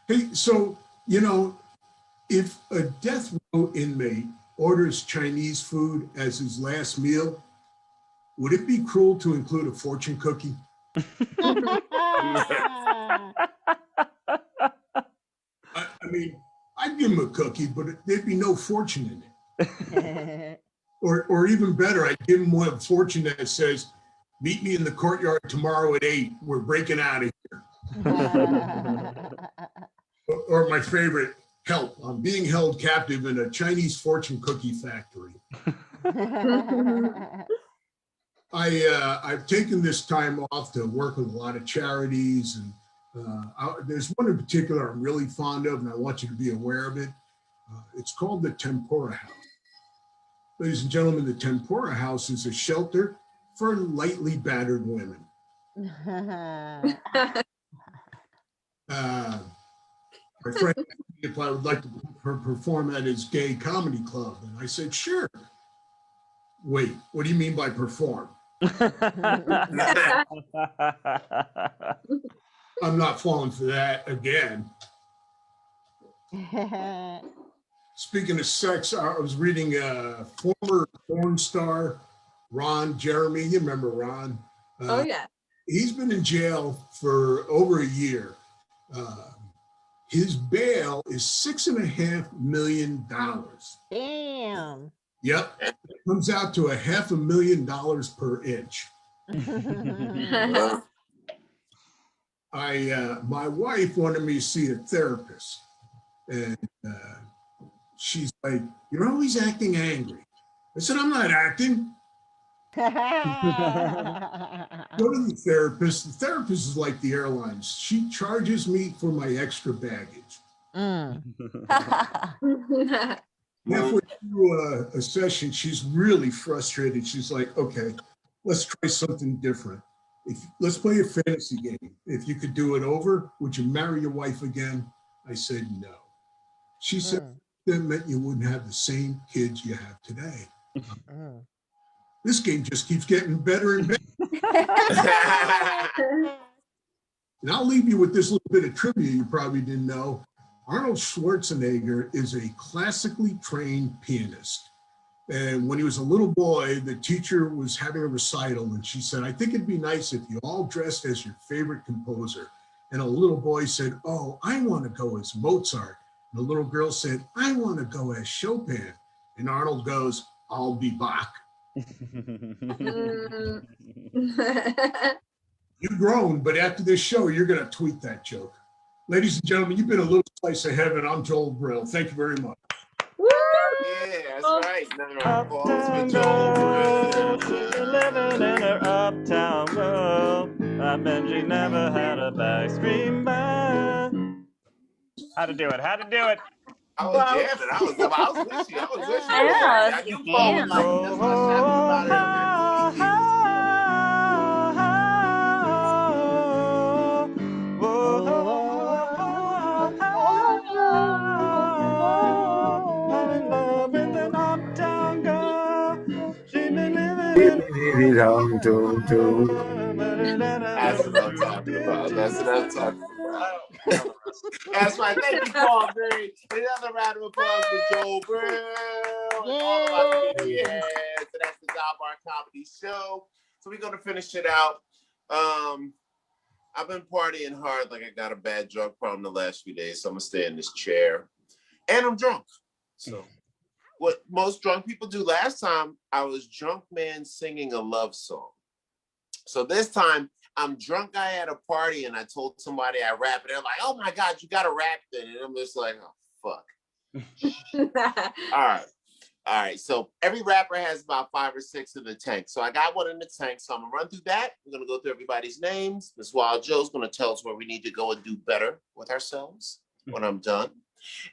Hey, so, you know, if a death row inmate orders Chinese food as his last meal, would it be cruel to include a fortune cookie? I mean, I'd give him a cookie, but there'd be no fortune in it. Or even better, I'd give him one of fortune that says, meet me in the courtyard tomorrow at 8. We're breaking out of here. Or my favorite, help. I'm being held captive in a Chinese fortune cookie factory. I've taken this time off to work with a lot of charities, and there's one in particular I'm really fond of, and I want you to be aware of it. It's called the Tempura House. Ladies and gentlemen, the Tempura House is a shelter for lightly battered women. My friend asked me if I would like to perform at his gay comedy club, and I said, sure. Wait, what do you mean by perform? I'm not falling for that again. Speaking of sex, I was reading former porn star Ron Jeremy. You remember Ron? Oh, yeah. He's been in jail for over a year. His bail is $6.5 million. Damn. Yep, it comes out to $500,000 per inch. My wife wanted me to see a therapist, and she's like, "You're always acting angry." I said, "I'm not acting." Go to the therapist. The therapist is like the airlines. She charges me for my extra baggage. Halfway through a session, she's really frustrated. She's like, "Okay, let's try something different. Let's play a fantasy game. If you could do it over, would you marry your wife again?" I said, no. She said, that meant you wouldn't have the same kids you have today. This game just keeps getting better and better. And I'll leave you with this little bit of trivia you probably didn't know. Arnold Schwarzenegger is a classically trained pianist. And when he was a little boy, the teacher was having a recital, and she said, "I think it'd be nice if you all dressed as your favorite composer." And a little boy said, "Oh, I want to go as Mozart." And the little girl said, "I want to go as Chopin." And Arnold goes, "I'll be Bach." You've grown, but after this show, you're going to tweet that joke. Ladies and gentlemen, you've been a little slice of heaven. I'm Joel Brill. Thank you very much. Yeah, that's right. Uptown girl, she's been living in her uptown world. I bet she never had a backstream band. How to do it? How to do it? I was jamming. I was with you. I was with you. Yeah, You followed like that's what I was happy That's what I'm talking about. That's what I'm talking about. That's right. Thank you, Paul Berry. Another round of applause for Joel Brill. All about the idiots. So that's the Dive Bar Comedy Show. So we're gonna finish it out. I've been partying hard, like I got a bad drug problem the last few days, so I'm gonna stay in this chair. And I'm drunk. So what most drunk people do, last time I was drunk man singing a love song. So this time I'm drunk guy at a party and I told somebody I rap and they're like, "Oh my God, you gotta rap then." And I'm just like, "Oh fuck." All right. So every rapper has about 5 or 6 in the tank. So I got one in the tank. So I'm gonna run through that. We're gonna go through everybody's names. Miss Wild Joe's gonna tell us where we need to go and do better with ourselves when I'm done.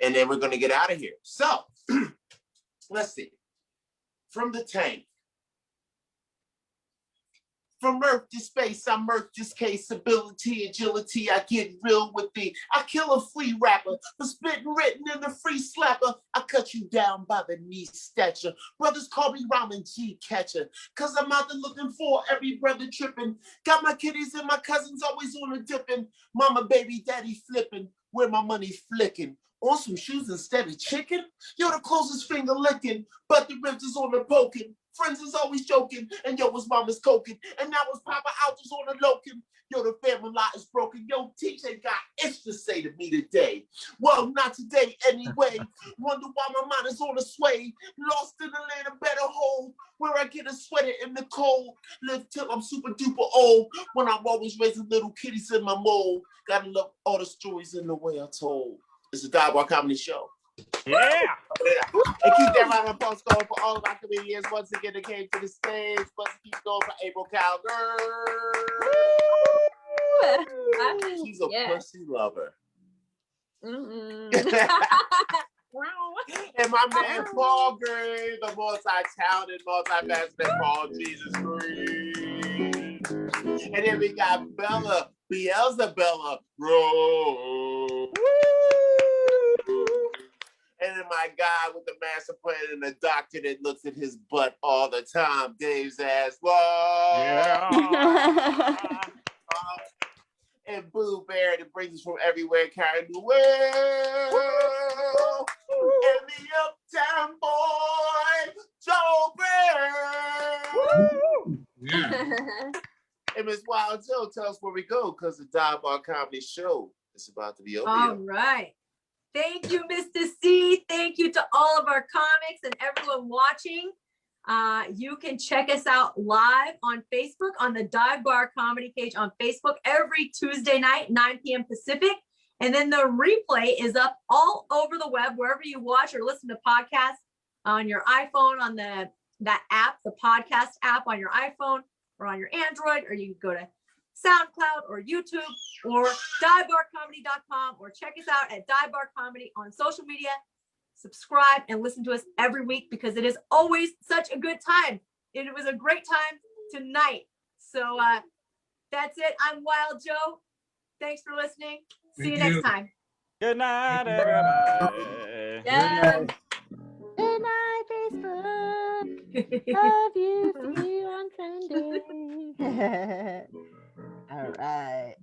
And then we're gonna get out of here. So let's see. From the tank. From Earth to space, I murk this case, ability, agility, I get real with thee. I kill a flea rapper for spitting written in the free slapper. I cut you down by the knee stature. Brothers call me Ramen G Catcher, cause I'm out there looking for every brother tripping. Got my kiddies and my cousins always on the dipping. Mama, baby, daddy flipping, where my money flicking. On some shoes instead of chicken? Yo, the closest finger licking, but the ribs is on the poking. Friends is always joking, and yo, his mama's coking. And now his papa out is on the loking. Yo, the family lot is broken. Yo, TJ got itch to say to me today. Well, not today anyway. Wonder why my mind is on the sway. Lost in the land of better home, where I get a sweater in the cold. Live till I'm super duper old, when I'm always raising little kitties in my mold. Gotta love all the stories in the way I told. It's a Dive Comedy Show. Yeah. And keep that round of applause going for all of our comedians. Once again, they came to the stage. Let's keep going for April Cowgur. She's a pussy lover. And my man Paul Green, the multi-talented, multi-passionate Paul Jesus Green. And then we got Bella, Beelzebella. And then my guy with the master plan and the doctor that looks at his butt all the time, Dave Zasloff. Yeah. And Blue Bear that brings us from everywhere, Carol Newell. And the Uptown boy, Joel Brill. Yeah. And Miss Wild Joe, tell us where we go, because the Dive Comedy Show is about to be over. All right. Thank you, Mr. C. Thank you to all of our comics and everyone watching. You can check us out live on Facebook on the Dive Bar Comedy page on Facebook every Tuesday night, 9 p.m. Pacific. And then the replay is up all over the web, wherever you watch or listen to podcasts on your iPhone, on that app, the podcast app on your iPhone or on your Android, or you can go to SoundCloud or YouTube or divebarcomedy.com, or check us out at Dive Bar Comedy on social media. Subscribe and listen to us every week, because it is always such a good time. It was a great time tonight. So that's it. I'm Wild Joe. Thanks for listening. See you next time. Good night, everybody. Yeah. Good night, Facebook. Love you. See you on Sunday. All right.